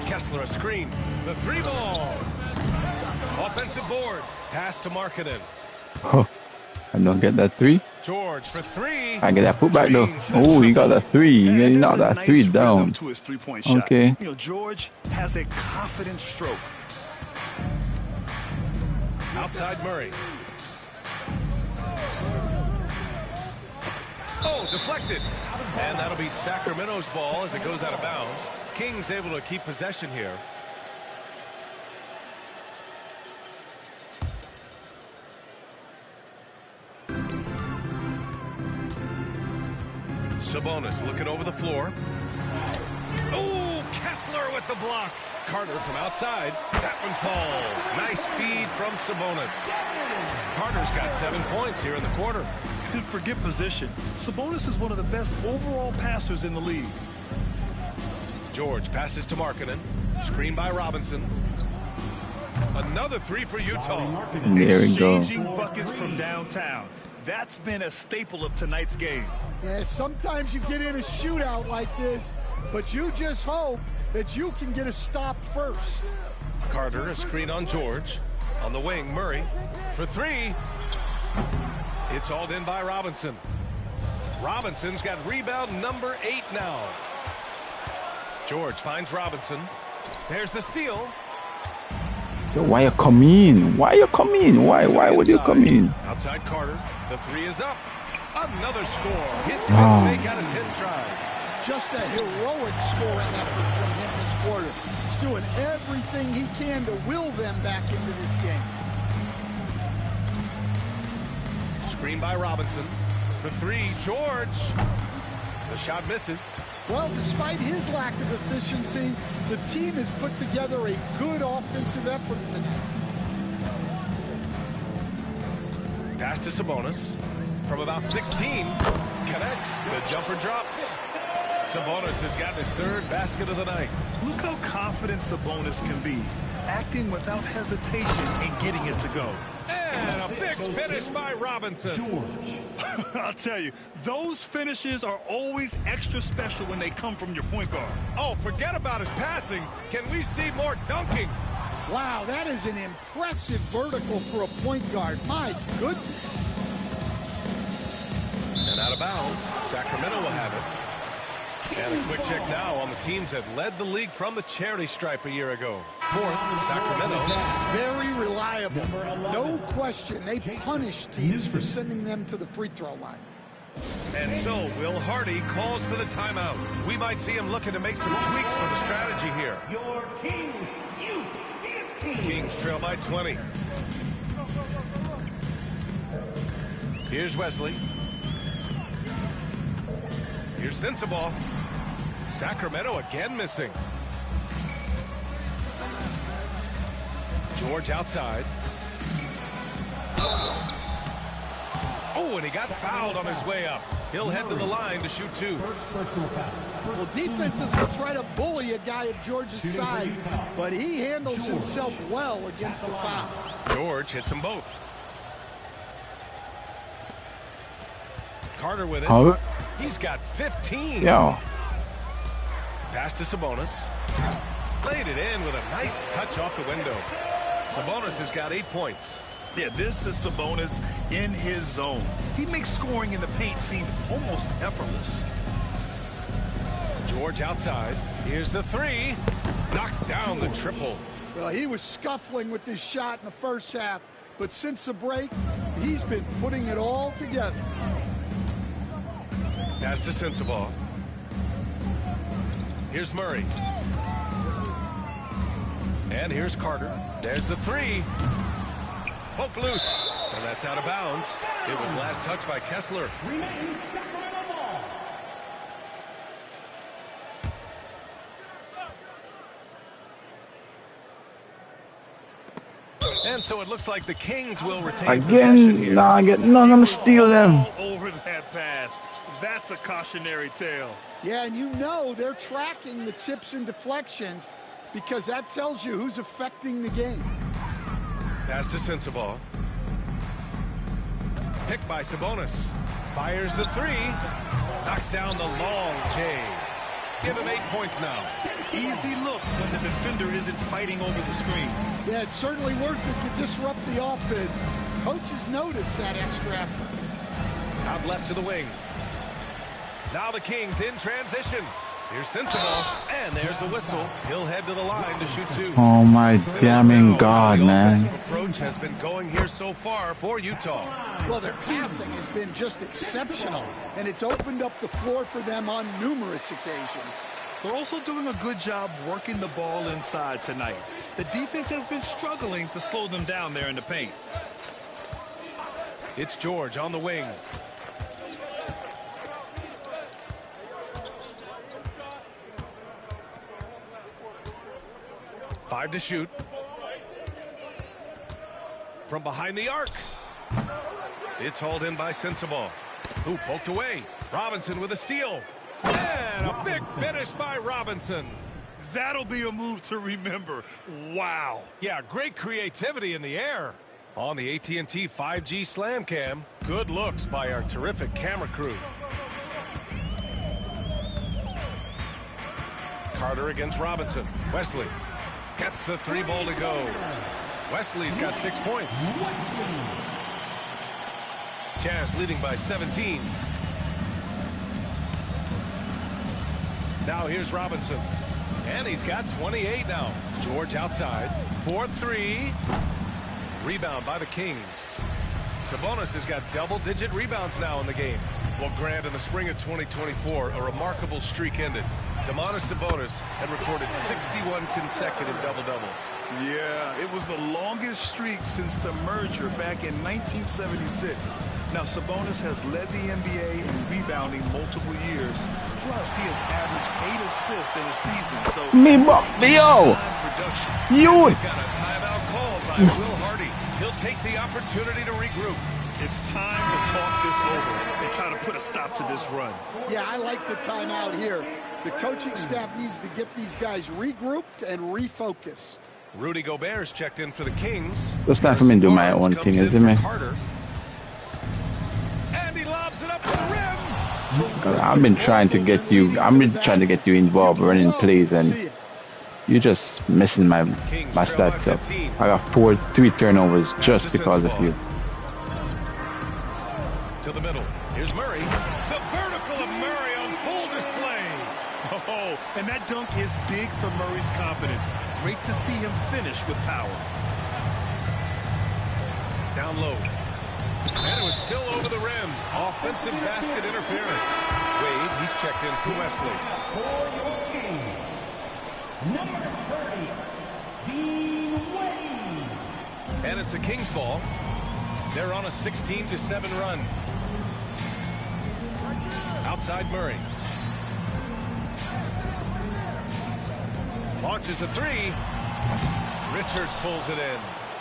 [SPEAKER 3] Kessler a screen. The 3-ball. Offensive board. Pass to Markkanen.
[SPEAKER 1] Oh, I don't get that 3.
[SPEAKER 3] George for 3.
[SPEAKER 1] I get that putback though. Oh, he got that 3. He knocked that 3 down.
[SPEAKER 4] To his three-point shot.
[SPEAKER 1] Okay.
[SPEAKER 4] You know, George has a confident stroke.
[SPEAKER 3] Outside Murray. Oh, deflected. And that'll be Sacramento's ball as it goes out of bounds. Kings able to keep possession here. Sabonis looking over the floor. Oh, Kessler with the block. Carter from outside. That one falls. Nice feed from Sabonis. Carter's got 7 points here in the quarter.
[SPEAKER 4] Forget position. Sabonis is one of the best overall passers in the league.
[SPEAKER 3] George passes to Markkanen. Screen by Robinson. Another 3 for Utah.
[SPEAKER 1] There we go.
[SPEAKER 4] Exchanging buckets from downtown. That's been a staple of tonight's game.
[SPEAKER 5] Yeah, sometimes you get in a shootout like this, but you just hope that you can get a stop first.
[SPEAKER 3] Carter, a screen on George. On the wing, Murray for 3. It's hauled in by Robinson. Robinson's got rebound number 8 now. George finds Robinson. There's the steal.
[SPEAKER 1] Yo, why you come in? Why you come in? Why would you come in?
[SPEAKER 3] Outside Carter. The 3 is up. Another score. His 5th make out of 10 tries.
[SPEAKER 5] Just a heroic scoring effort from him this quarter. He's doing everything he can to will them back into this game.
[SPEAKER 3] Screen by Robinson. For 3, George. The shot misses.
[SPEAKER 5] Well, despite his lack of efficiency, the team has put together a good offensive effort tonight.
[SPEAKER 3] Pass to Sabonis. From about 16. Connects. The jumper drops. Sabonis has got his 3rd basket of the night.
[SPEAKER 4] Look how confident Sabonis can be, acting without hesitation and getting it to go.
[SPEAKER 3] And a big finish by Robinson.
[SPEAKER 4] I'll tell you, those finishes are always extra special when they come from your point guard.
[SPEAKER 3] Oh, forget about his passing. Can we see more dunking?
[SPEAKER 5] Wow, that is an impressive vertical for a point guard. My goodness.
[SPEAKER 3] And out of bounds, Sacramento will have it. And a quick check now on the teams that led the league from the charity stripe a year ago. 4th, Sacramento.
[SPEAKER 5] Very reliable. No question. They punish teams for sending them to the free throw line.
[SPEAKER 3] And so Will Hardy calls for the timeout. We might see him looking to make some tweaks to the strategy here.
[SPEAKER 2] Your Kings Youth Dance Team.
[SPEAKER 3] Kings trail by 20. Here's Wesley. Here's Sensabaugh. Sacramento again missing. George outside. Oh, and he got fouled on his way up. He'll head to the line to shoot 2.
[SPEAKER 5] Well, defenses will try to bully a guy of George's size, but he handles himself well against the foul.
[SPEAKER 3] George hits them both. Carter with it.
[SPEAKER 1] Oh,
[SPEAKER 3] He's got 15.
[SPEAKER 1] yo.
[SPEAKER 3] Pass to Sabonis. Laid it in with a nice touch off the window. Sabonis has got 8 points.
[SPEAKER 4] Yeah, this is Sabonis in his zone. He makes scoring in the paint seem almost effortless.
[SPEAKER 3] George outside. Here's the three. Knocks down the triple.
[SPEAKER 5] Well, he was scuffling with this shot in the first half, but since the break, he's been putting it all together.
[SPEAKER 3] Pass to Sensabaugh. Here's Murray. And here's Carter. There's the three. Poke loose. And that's out of bounds. It was last touched by Kessler.
[SPEAKER 2] Remains Sacramento ball.
[SPEAKER 3] And so it looks like the Kings will retain possession
[SPEAKER 1] Again,
[SPEAKER 3] here.
[SPEAKER 1] nah, I'm gonna steal them.
[SPEAKER 4] All over that pass. That's a cautionary tale.
[SPEAKER 5] Yeah, and you know they're tracking the tips and deflections because that tells you who's affecting the game.
[SPEAKER 3] Pass to Sensabaugh. Picked by Sabonis. Fires the three. Knocks down the long J. Give him 8 points now.
[SPEAKER 4] Easy look when the defender isn't fighting over the screen.
[SPEAKER 5] Yeah, it's certainly worth it to disrupt the offense. Coaches notice that extra effort.
[SPEAKER 3] Out left to the wing. Now the Kings in transition. Here's Sensabaugh, and there's a whistle. He'll head to the line to shoot two.
[SPEAKER 1] Oh my damning God,
[SPEAKER 3] the
[SPEAKER 1] man.
[SPEAKER 3] offensive approach has been going here so far for Utah.
[SPEAKER 5] Well, their passing has been just exceptional, and it's opened up the floor for them on numerous occasions.
[SPEAKER 4] They're also doing a good job working the ball inside tonight. The defense has been struggling to slow them down there in the paint.
[SPEAKER 3] It's George on the wing. Five to shoot. From behind the arc. It's hauled in by Sensabaugh, who poked away. Robinson with a steal. And a big finish by Robinson.
[SPEAKER 4] That'll be a move to remember. Wow.
[SPEAKER 3] Yeah, great creativity in the air. On the AT&T 5G Slam Cam, good looks by our terrific camera crew. Carter against Robinson. Wesley gets the three ball to go. Wesley's got 6 points. Jazz leading by 17. Now here's Robinson. And he's got 28 now. George outside. 4-3. Rebound by the Kings. Sabonis has got double-digit rebounds now in the game. Well, Grant, in the spring of 2024, a remarkable streak ended. Domantas Sabonis had recorded 61 consecutive double-doubles.
[SPEAKER 4] Yeah, it was the longest streak since the merger back in 1976. Now, Sabonis has led the NBA in rebounding multiple years. Plus, he has averaged 8 assists in a season. So,
[SPEAKER 1] You.
[SPEAKER 3] Got a timeout called by Will Hardy. He'll take the opportunity to regroup.
[SPEAKER 4] It's time to talk this over and try to put a stop to this run.
[SPEAKER 5] Yeah, I like the timeout here. The coaching staff needs to get these guys regrouped and refocused.
[SPEAKER 3] Rudy Gobert's checked in for the Kings.
[SPEAKER 1] Just not for me to do my own thing, isn't it?
[SPEAKER 3] Carter. And he lobs it up to the rim.
[SPEAKER 1] I've been trying to get you involved running plays, and you're just missing my stats up. I got 3 turnovers just because of you.
[SPEAKER 3] To the middle. Here's Murray. The vertical of Murray on full display.
[SPEAKER 4] Oh, and that dunk is big for Murray's confidence. Great to see him finish with power.
[SPEAKER 3] Down low. And it was still over the rim. Offensive basket interference. Wade, he's checked in for Wesley.
[SPEAKER 2] For your Kings, number 30, Dean Wade.
[SPEAKER 3] And it's a Kings ball. They're on a 16-7 run. Outside Murray. Launches a three. Richards pulls it in.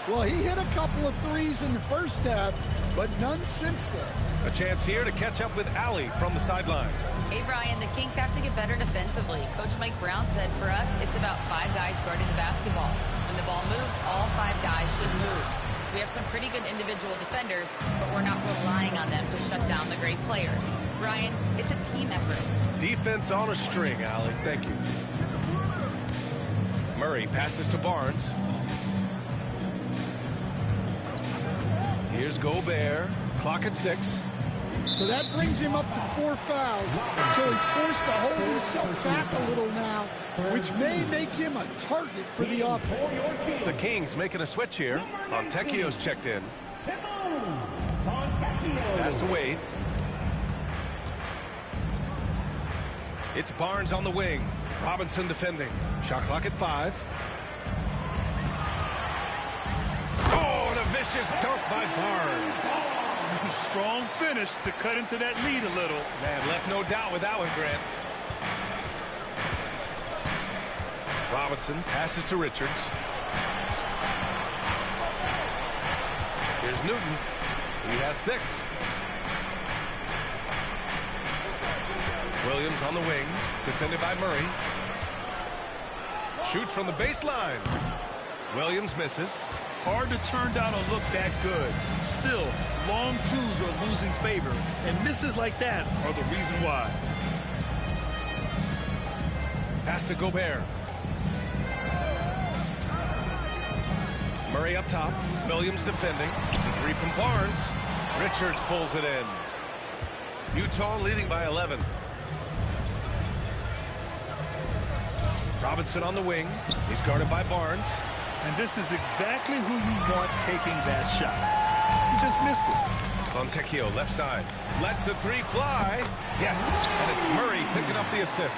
[SPEAKER 5] Well, he hit a couple of threes in the first half, but none since then.
[SPEAKER 3] A chance here to catch up with Allie from the sideline.
[SPEAKER 6] Hey, Brian, the Kings have to get better defensively. Coach Mike Brown said for us, it's about 5 guys guarding the basketball. When the ball moves, all 5 guys should move. We have some pretty good individual defenders, but we're not relying on them to shut down the great players. Brian, it's a team effort.
[SPEAKER 3] Defense on a string, Allie. Thank you. Murray passes to Barnes. Here's Gobert. Clock at 6.
[SPEAKER 5] So that brings him up to 4 fouls. So he's forced to hold himself back a little now, which may make him a target for the offense.
[SPEAKER 3] The Kings making a switch here. Fontecchio's checked in. Pass to Wade. It's Barnes on the wing. Robinson defending. Shot clock at 5. Oh, and a vicious dunk by Barnes.
[SPEAKER 4] Strong finish to cut into that lead a little.
[SPEAKER 3] Man, left no doubt with that one, Grant. Robinson passes to Richards. Here's Newton. He has 6. Williams on the wing, defended by Murray. Shoots from the baseline. Williams misses.
[SPEAKER 4] Hard to turn down a look that good. Still, long twos are losing favor, and misses like that are the reason why.
[SPEAKER 3] Pass to Gobert. Murray up top. Williams defending. The 3 from Barnes. Richards pulls it in. Utah leading by 11. Robinson on the wing. He's guarded by Barnes.
[SPEAKER 4] And this is exactly who you want taking that shot. You just missed it.
[SPEAKER 3] Fontecchio left side. Lets the 3 fly. Yes. And it's Murray picking up the assist.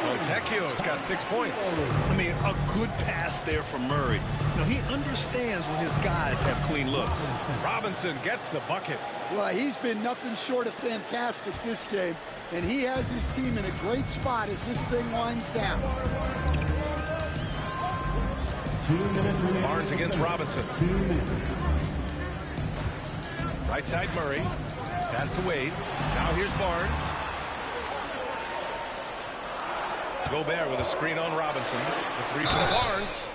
[SPEAKER 3] Fontecchio's got 6 points.
[SPEAKER 4] I mean, a good pass there from Murray. You know, he understands when his guys have clean looks.
[SPEAKER 3] Robinson gets the bucket.
[SPEAKER 5] Well, he's been nothing short of fantastic this game, and he has his team in a great spot as this thing winds down.
[SPEAKER 3] Barnes against Robinson. Right side Murray. Pass to Wade. Now here's Barnes. Gobert with a screen on Robinson. The 3 from Barnes.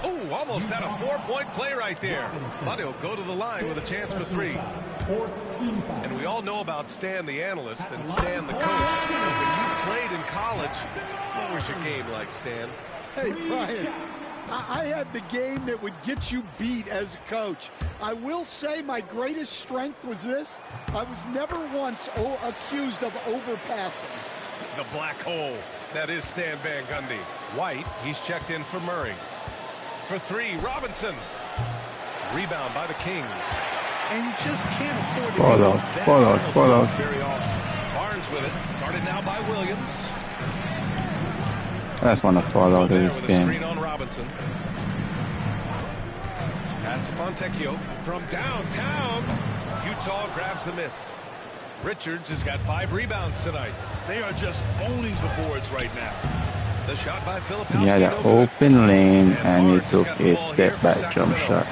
[SPEAKER 3] Oh, almost had a 4-point play right there. But he'll go to the line with a chance for 3. And we all know about Stan the analyst and Stan the coach. When you played in college, what was your game like, Stan?
[SPEAKER 5] Hey, Brian, I had the game that would get you beat as a coach. I will say my greatest strength was this. I was never once accused of overpassing.
[SPEAKER 3] The black hole. That is Stan Van Gundy. White, he's checked in for Murray. For 3, Robinson. Rebound by the Kings.
[SPEAKER 4] And you just can't afford to
[SPEAKER 1] Fall out.
[SPEAKER 3] Very often. Barnes with it. Guarded now by Williams.
[SPEAKER 1] I just want to fall out of this
[SPEAKER 3] With a
[SPEAKER 1] game.
[SPEAKER 3] screen on Robinson. Pass to Fontecchio from downtown. Utah grabs the miss. Richards has got 5 rebounds tonight.
[SPEAKER 4] They are just owning the boards right now.
[SPEAKER 3] The shot by Filipowski.
[SPEAKER 1] He had an open lane and he took a step back jump shot.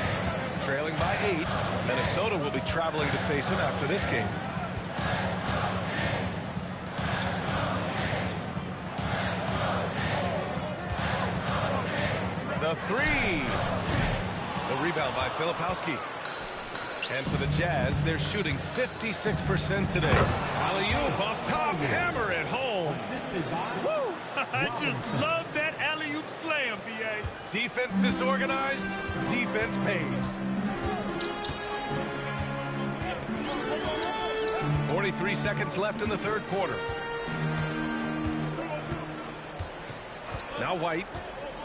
[SPEAKER 3] Trailing by 8. Minnesota will be traveling to face him after this game. The 3. The rebound by Filipowski. And for the Jazz, they're shooting 56% today. Alley-oop up top, hammer it home.
[SPEAKER 4] Woo! I just love that alley-oop slam, B.A.
[SPEAKER 3] Defense disorganized, defense pays. 43 seconds left in the 3rd quarter. Now White,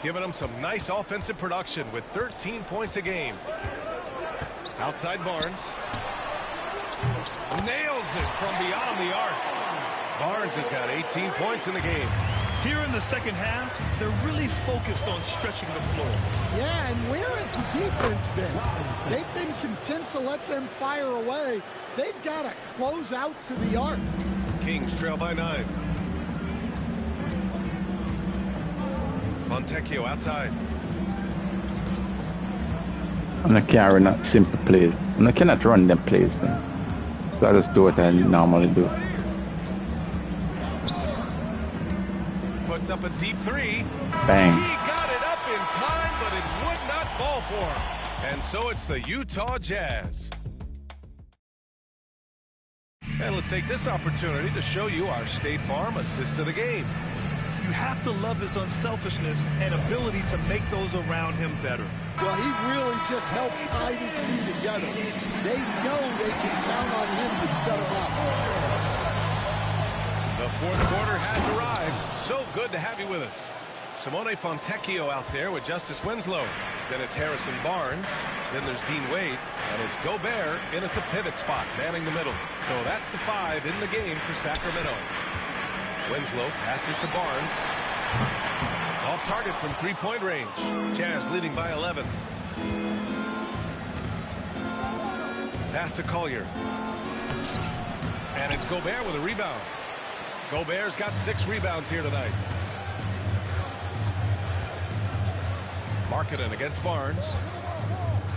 [SPEAKER 3] giving them some nice offensive production with 13 points a game. Outside Barnes. Nails it from beyond the arc. Barnes has got 18 points in the game.
[SPEAKER 4] Here in the second half, they're really focused on stretching the floor.
[SPEAKER 5] Yeah, and where has the defense been? They've been content to let them fire away. They've got to close out to the arc.
[SPEAKER 3] Kings trail by 9. Fontecchio outside.
[SPEAKER 1] And I can't run that simple plays. And I cannot run them plays then. So I just do what I normally do.
[SPEAKER 3] Puts up a deep 3.
[SPEAKER 1] Bang.
[SPEAKER 3] He got it up in time, but it would not fall for him. And so it's the Utah Jazz. And let's take this opportunity to show you our State Farm assist to the game.
[SPEAKER 4] You have to love his unselfishness and ability to make those around him better.
[SPEAKER 5] Well, he really just helps tie this team together. They know they can count on him to set them up.
[SPEAKER 3] The fourth quarter has arrived. So good to have you with us. Simone Fontecchio out there with Justice Winslow. Then it's Harrison Barnes. Then there's Dean Wade. And it's Gobert in at the pivot spot, manning the middle. So that's the 5 in the game for Sacramento. Winslow passes to Barnes. Off target from three-point range. Jazz leading by 11. Pass to Collier. And it's Gobert with a rebound. Gobert's got 6 rebounds here tonight. Markkanen against Barnes.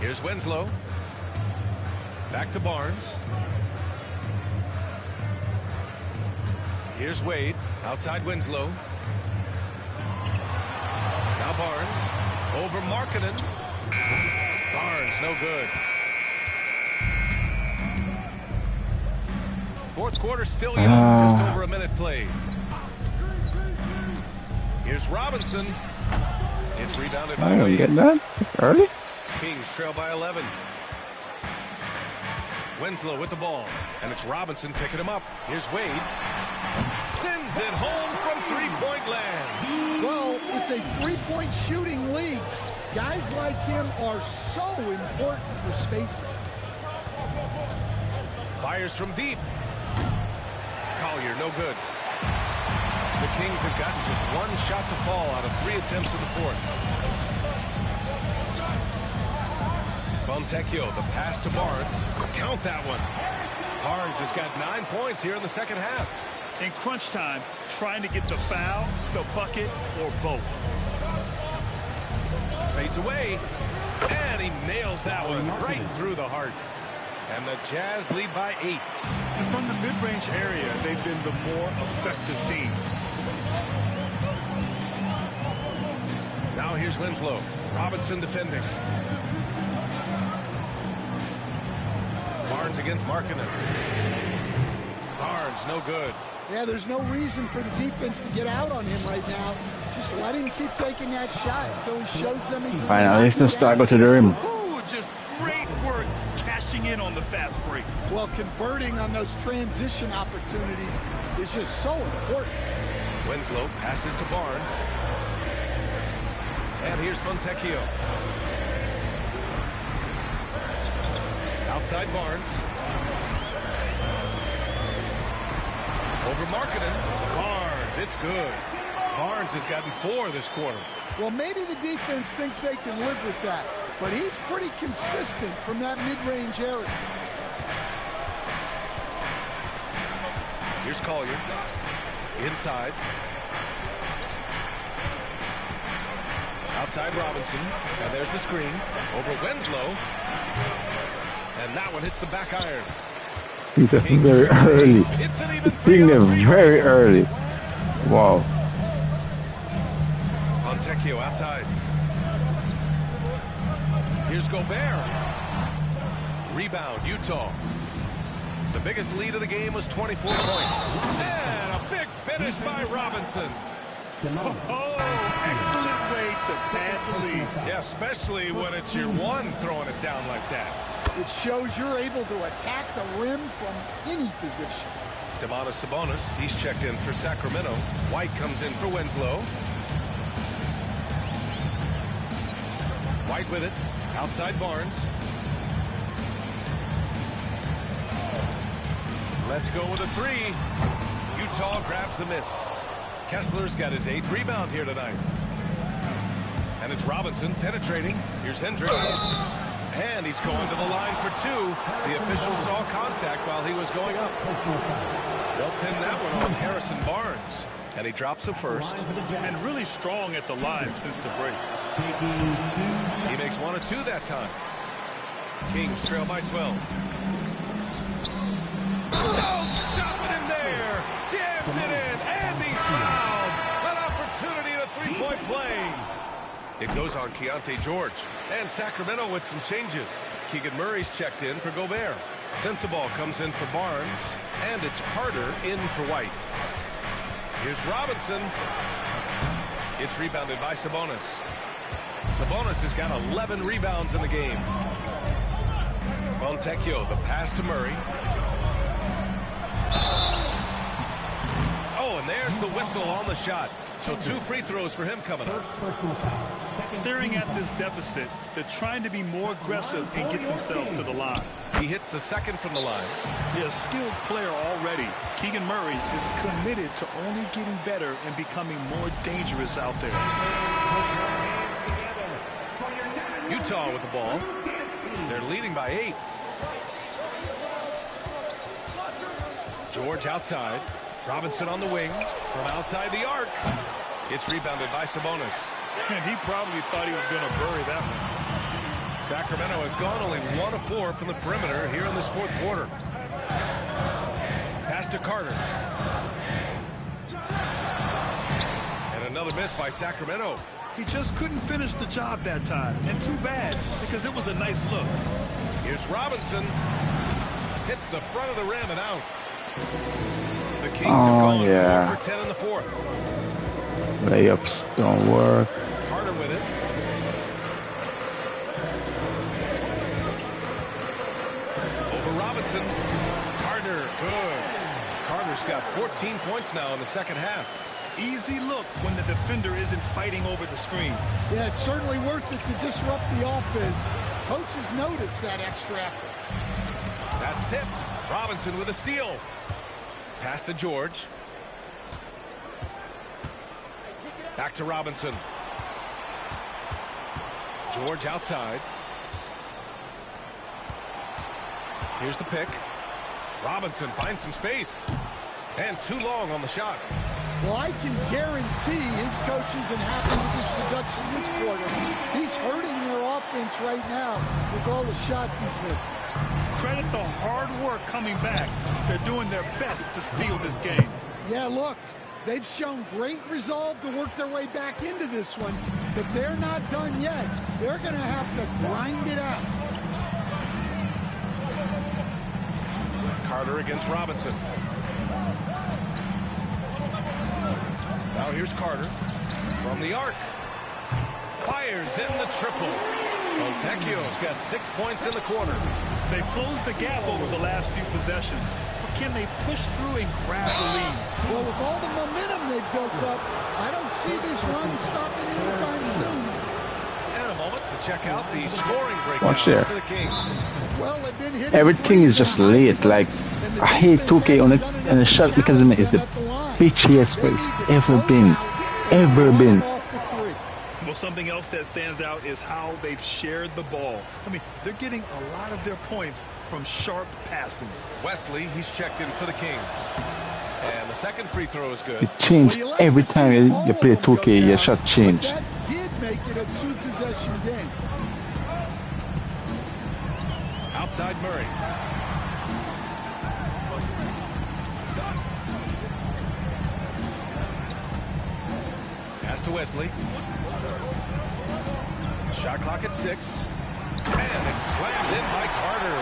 [SPEAKER 3] Here's Winslow. Back to Barnes. Here's Wade. Outside Winslow. Now Barnes. Over Markkanen. Barnes, no good. Fourth quarter still young. Just over a minute played. Here's Robinson. It's rebounded by
[SPEAKER 1] Oh, you getting that early?
[SPEAKER 3] Kings trail by 11. Winslow with the ball. And it's Robinson picking him up. Here's Wade. Sends it home from three-point land.
[SPEAKER 5] Well, it's a three-point shooting league. Guys like him are so important for spacing.
[SPEAKER 3] Fires from deep. Collier, no good. The Kings have gotten just one shot to fall out of 3 attempts in the fourth. Fontecchio, the pass to Barnes. Count that one. Barnes has got 9 points here in the second half.
[SPEAKER 4] In crunch time, trying to get the foul, the bucket, or both.
[SPEAKER 3] Fades away. And he nails that one right through the heart. And the Jazz lead by 8.
[SPEAKER 4] And from the mid-range area, they've been the more effective team.
[SPEAKER 3] Now here's Winslow. Robinson defending. Barnes against Markkanen. Barnes, no good.
[SPEAKER 5] Yeah, there's no reason for the defense to get out on him right now. Just let him keep taking that shot until he shows them he's...
[SPEAKER 1] Finally, it's the start go to the rim.
[SPEAKER 4] Ooh, just great work cashing in on the fast break.
[SPEAKER 5] Well, converting on those transition opportunities is just so important.
[SPEAKER 3] Winslow passes to Barnes. And here's Fontecchio. Outside Barnes. Over Markkanen. Barnes, it's good. Barnes has gotten 4 this quarter.
[SPEAKER 5] Well, maybe the defense thinks they can live with that, but he's pretty consistent from that mid-range area.
[SPEAKER 3] Here's Collier. Inside. Outside Robinson. And there's the screen. Over Winslow. And that one hits the back iron.
[SPEAKER 1] He's very early.
[SPEAKER 3] It's an even
[SPEAKER 1] Being there very early. Wow.
[SPEAKER 3] Fontecchio outside. Here's Gobert. Rebound, Utah. The biggest lead of the game was 24 points. And a big finish by Robinson.
[SPEAKER 4] Oh, excellent way to pad the lead.
[SPEAKER 3] Yeah, especially when it's your one throwing it down like that.
[SPEAKER 5] It shows you're able to attack the rim from any position.
[SPEAKER 3] Domantas Sabonis, he's checked in for Sacramento. White comes in for Winslow. White with it. Outside Barnes. Let's go with a 3. Utah grabs the miss. Kessler's got his 8th rebound here tonight. And it's Robinson penetrating. Here's Hendricks. And he's going to the line for 2. The official saw contact while he was going up. They'll pin that one on Harrison Barnes. And he drops the first.
[SPEAKER 4] And really strong at the line since the break.
[SPEAKER 3] He makes 1 of 2 that time. Kings trail by 12. Oh, stopping him there. Jams it in. And he's fouled. An opportunity to 3-point play. It goes on Keontae George. And Sacramento with some changes. Keegan Murray's checked in for Gobert. Sensabaugh comes in for Barnes. And it's Carter in for White. Here's Robinson. It's rebounded by Sabonis. Sabonis has got 11 rebounds in the game. Fontecchio, the pass to Murray. Oh, and there's the whistle on the shot. So 2 free throws for him coming up.
[SPEAKER 4] Staring at this deficit, they're trying to be more aggressive and get themselves to the line.
[SPEAKER 3] He hits the second from the line.
[SPEAKER 4] He's a skilled player already. Keegan Murray is committed to only getting better and becoming more dangerous out there.
[SPEAKER 3] Utah with the ball. They're leading by 8. George outside. Robinson on the wing. From outside the arc. It's rebounded by Sabonis.
[SPEAKER 4] And he probably thought he was going to bury that one.
[SPEAKER 3] Sacramento has gone only 1 of 4 from the perimeter here in this 4th quarter. Pass to Carter. And another miss by Sacramento.
[SPEAKER 4] He just couldn't finish the job that time. And too bad, because it was a nice look.
[SPEAKER 3] Here's Robinson. Hits the front of the rim and out. The Kings have gone 4 for 10 in the 4th.
[SPEAKER 1] Layups don't work.
[SPEAKER 3] Carter with it. Over Robinson. Carter, good. Carter's got 14 points now in the second half.
[SPEAKER 4] Easy look when the defender isn't fighting over the screen.
[SPEAKER 5] Yeah, it's certainly worth it to disrupt the offense. Coaches notice that extra effort.
[SPEAKER 3] That's tipped. Robinson with a steal. Pass to George. Back to Robinson. George outside. Here's the pick. Robinson finds some space. And too long on the shot.
[SPEAKER 5] Well, I can guarantee his coaches and happy with his production this quarter. He's hurting their offense right now with all the shots he's missing.
[SPEAKER 4] Credit the hard work coming back. They're doing their best to steal this game.
[SPEAKER 5] Yeah, look, they've shown great resolve to work their way back into this one, but they're not done yet. They're going to have to grind it out.
[SPEAKER 3] Carter against Robinson. Now here's Carter from the arc. Fires in the triple. Fontecchio's got 6 points in the quarter.
[SPEAKER 4] They've closed the gap over the last few possessions. But can they push through and grab the lead?
[SPEAKER 5] Well, with all the momentum they've built up, I don't see this run stopping anytime soon.
[SPEAKER 3] And a moment to check out the scoring breakdown
[SPEAKER 1] Watch there.
[SPEAKER 3] for the Kings.
[SPEAKER 5] Well, they've been hitting
[SPEAKER 1] Everything is just late. Like, I hate 2K on it, and the shot mechanism is the bitchiest it's ever been.
[SPEAKER 4] Well, something else that stands out is how they've shared the ball. I mean, they're getting a lot of their points from sharp passing.
[SPEAKER 3] Wesley, he's checked in for the Kings. And the second free throw is good.
[SPEAKER 1] It changed every time you play 2K, your shot changed.
[SPEAKER 5] That did make it a 2-possession game.
[SPEAKER 3] Outside Murray. Pass to Wesley. Shot clock at 6. And it's slammed in by Carter.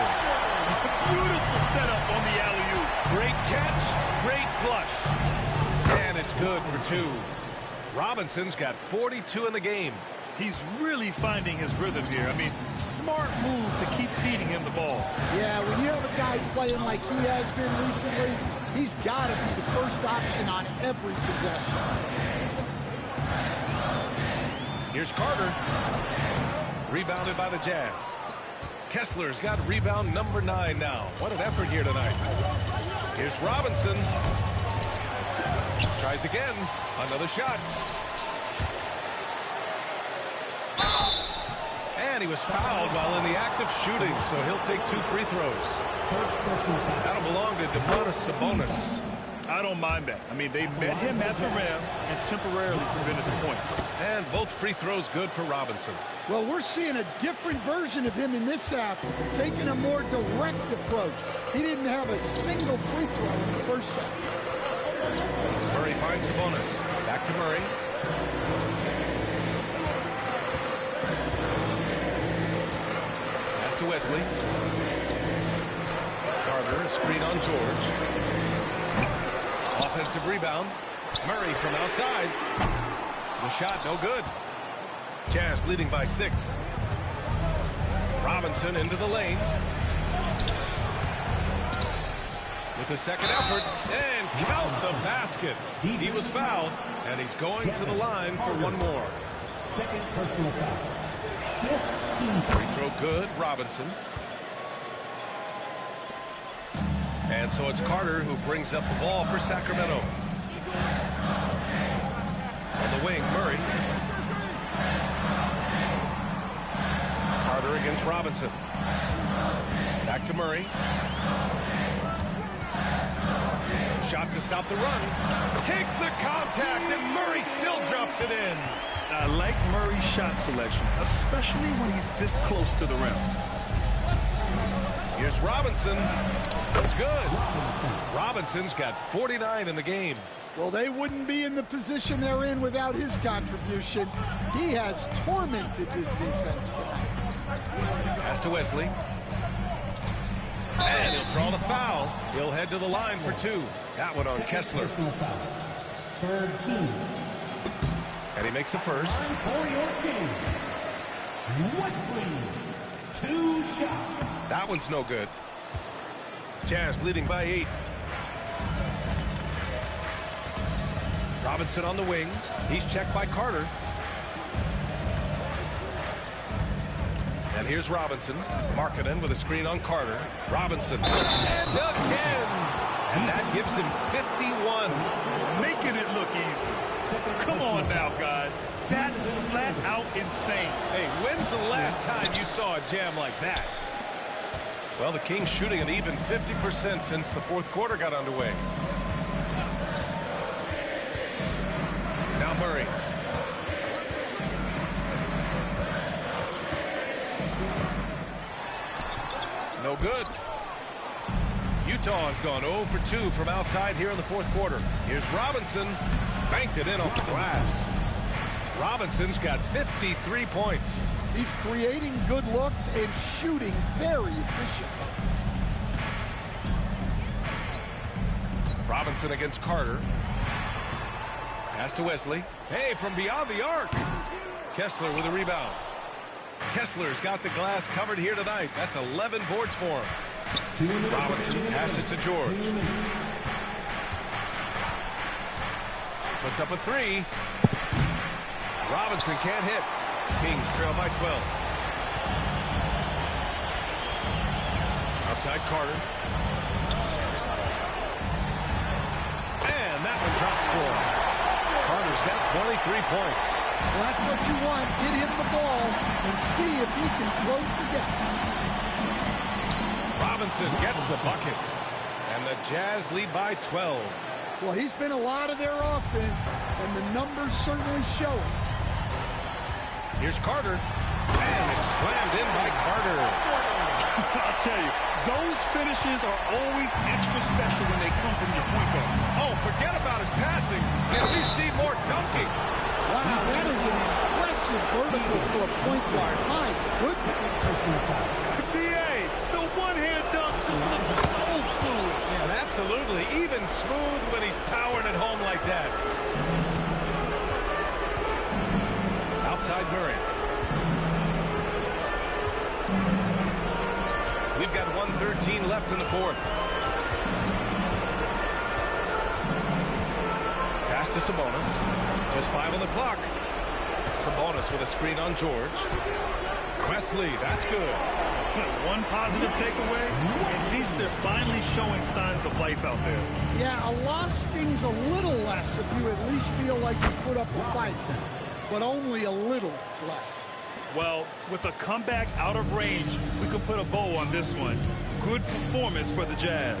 [SPEAKER 4] Beautiful setup on the alley-oop.
[SPEAKER 3] Great catch, great flush. And it's good for 2. Robinson's got 42 in the game.
[SPEAKER 4] He's really finding his rhythm here. I mean, smart move to keep feeding him the ball.
[SPEAKER 5] Yeah, when you have a guy playing like he has been recently, he's got to be the first option on every possession.
[SPEAKER 3] Here's Carter. Rebounded by the Jazz. Kessler's got rebound number 9 now. What an effort here tonight. Here's Robinson. Tries again. Another shot. And he was fouled while in the act of shooting, so he'll take 2 free throws. That'll belong to Domantas Sabonis.
[SPEAKER 4] I don't mind that. I mean, they met him at the rim and temporarily prevented the point.
[SPEAKER 3] And both free throws good for Robinson.
[SPEAKER 5] Well, we're seeing a different version of him in this half, taking a more direct approach. He didn't have a single free throw in the first half.
[SPEAKER 3] Murray finds Sabonis. Back to Murray. to Wesley. Carter, a screen on George. Offensive rebound. Murray from outside. The shot, no good. Jazz leading by 6. Robinson into the lane. With the second effort, and count the basket. He was fouled, and he's going to the line for one more.
[SPEAKER 2] Second personal foul.
[SPEAKER 3] Free throw good, Robinson. And so it's Carter who brings up the ball for Sacramento. On the wing, Murray. Carter against Robinson. Back to Murray. Shot to stop the run. Takes the contact, and Murray still drops it in.
[SPEAKER 4] I like Murray's shot selection, especially when he's this close to the rim.
[SPEAKER 3] Here's Robinson. That's good. Robinson's got 49 in the game.
[SPEAKER 5] Well, they wouldn't be in the position they're in without his contribution. He has tormented this defense tonight.
[SPEAKER 3] Pass to Wesley. And he'll draw the foul. He'll head to the line for 2. That one on Kessler.
[SPEAKER 2] Third team.
[SPEAKER 3] And he makes a first.
[SPEAKER 2] For your Kings, Wesley. 2 shots.
[SPEAKER 3] That one's no good. Jazz leading by 8. Robinson on the wing. He's checked by Carter. And here's Robinson. Markkanen with a screen on Carter. Robinson. And again. And that gives him 51.
[SPEAKER 4] Making it look easy. Come on now, guys. That's flat out insane.
[SPEAKER 3] Hey, when's the last time you saw a jam like that? Well, the Kings shooting an even 50% since the fourth quarter got underway. Now Murray. No good. Utah has gone 0 for 2 from outside here in the fourth quarter. Here's Robinson. Banked it in off the glass. Robinson's got 53 points.
[SPEAKER 5] He's creating good looks and shooting very efficient.
[SPEAKER 3] Robinson against Carter. Pass to Wesley. Hey, from beyond the arc. Kessler with a rebound. Kessler's got the glass covered here tonight. That's 11 boards for him. Robinson passes to George. Puts up a 3. Robinson can't hit. Kings trail by 12. Outside Carter. And that one drops for him. Carter's got 23 points.
[SPEAKER 5] Well, that's what you want. Get him the ball and see if he can close the gap.
[SPEAKER 3] Robinson gets the bucket. And the Jazz lead by 12.
[SPEAKER 5] Well, he's been a lot of their offense, and the numbers certainly show it.
[SPEAKER 3] Here's Carter. And it's slammed in by Carter.
[SPEAKER 4] I'll tell you, those finishes are always extra special when they come from your point guard.
[SPEAKER 3] Oh, forget about his passing. And we see more dunking.
[SPEAKER 5] Wow, that is an impressive vertical for a point guard. My goodness.
[SPEAKER 4] BA, the one-hand dunk just looks so fluid.
[SPEAKER 3] Yeah, absolutely. Even smooth when he's powering it home like that. Outside Murray. We've got 1:13 left in the fourth. Pass to Sabonis. Just 5 on the clock. Sabonis with a screen on George. Wesley, that's good.
[SPEAKER 4] One positive takeaway, at least they're finally showing signs of life out there.
[SPEAKER 5] Yeah, a loss stings a little less if you at least feel like you put up a fight, but only a little less.
[SPEAKER 4] Well, with a comeback out of range, we can put a bow on this one. Good performance for the Jazz.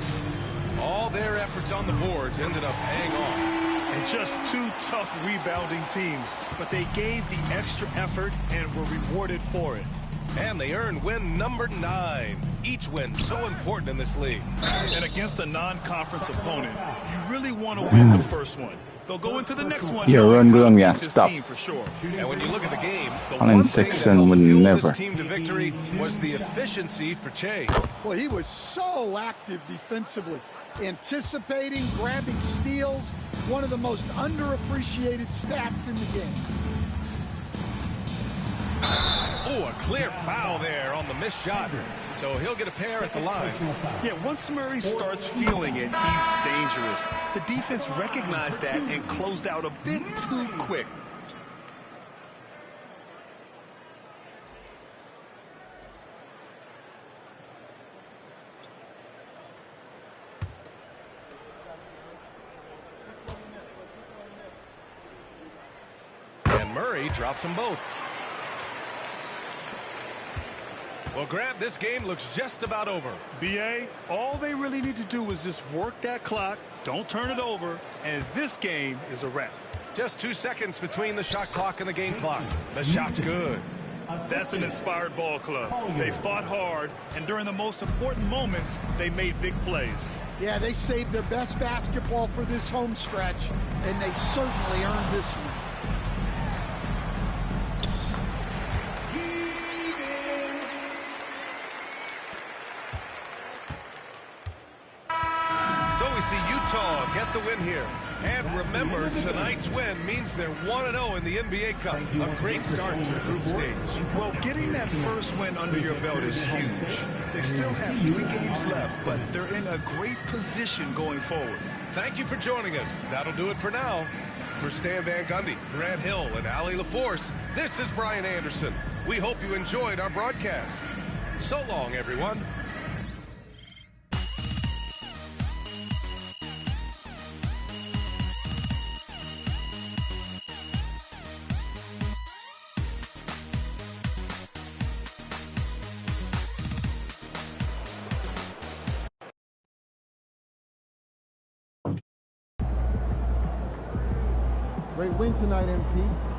[SPEAKER 3] All their efforts on the boards ended up paying off.
[SPEAKER 4] And just 2 tough rebounding teams, but they gave the extra effort and were rewarded for it.
[SPEAKER 3] And they earned win number 9. Each win so important in this league.
[SPEAKER 4] And against a non-conference opponent, you really want to win the first one. They'll go into the next one.
[SPEAKER 1] Yeah, run, yeah, stop.
[SPEAKER 4] For sure.
[SPEAKER 3] And when you look at the game, the
[SPEAKER 1] One in
[SPEAKER 3] one thing
[SPEAKER 1] six
[SPEAKER 3] that
[SPEAKER 1] and
[SPEAKER 3] helped
[SPEAKER 1] would
[SPEAKER 3] fuel
[SPEAKER 1] never.
[SPEAKER 3] this team to victory was the efficiency for Che.
[SPEAKER 5] Well, he was so active defensively, anticipating, grabbing steals, one of the most underappreciated stats in the game.
[SPEAKER 3] Oh, a clear foul there on the missed shot. So he'll get a pair at the line.
[SPEAKER 4] Yeah, once Murray starts feeling it, he's dangerous. The defense recognized that and closed out a bit too quick.
[SPEAKER 3] And Murray drops them both. Well, Grant, this game looks just about over.
[SPEAKER 4] BA, all they really need to do is just work that clock, don't turn it over, and this game is a wrap.
[SPEAKER 3] Just 2 seconds between the shot clock and the game clock. The shot's good.
[SPEAKER 4] That's an inspired ball club. They fought hard, and during the most important moments, they made big plays.
[SPEAKER 5] Yeah, they saved their best basketball for this home stretch, and they certainly earned this one.
[SPEAKER 3] So we see Utah get the win here. And remember, tonight's win means they're 1-0 in the NBA Cup. A great start to the group stage.
[SPEAKER 4] Well, getting that first win under your belt is huge. They still have 3 games left, but they're in a great position going forward.
[SPEAKER 3] Thank you for joining us. That'll do it for now. For Stan Van Gundy, Grant Hill, and Allie LaForce, this is Brian Anderson. We hope you enjoyed our broadcast. So long, everyone.
[SPEAKER 10] Great win tonight, MP.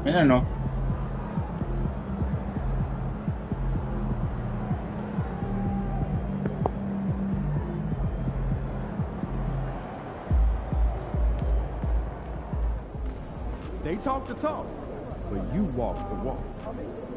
[SPEAKER 1] I don't know.
[SPEAKER 10] They talk the talk, but you walk the walk.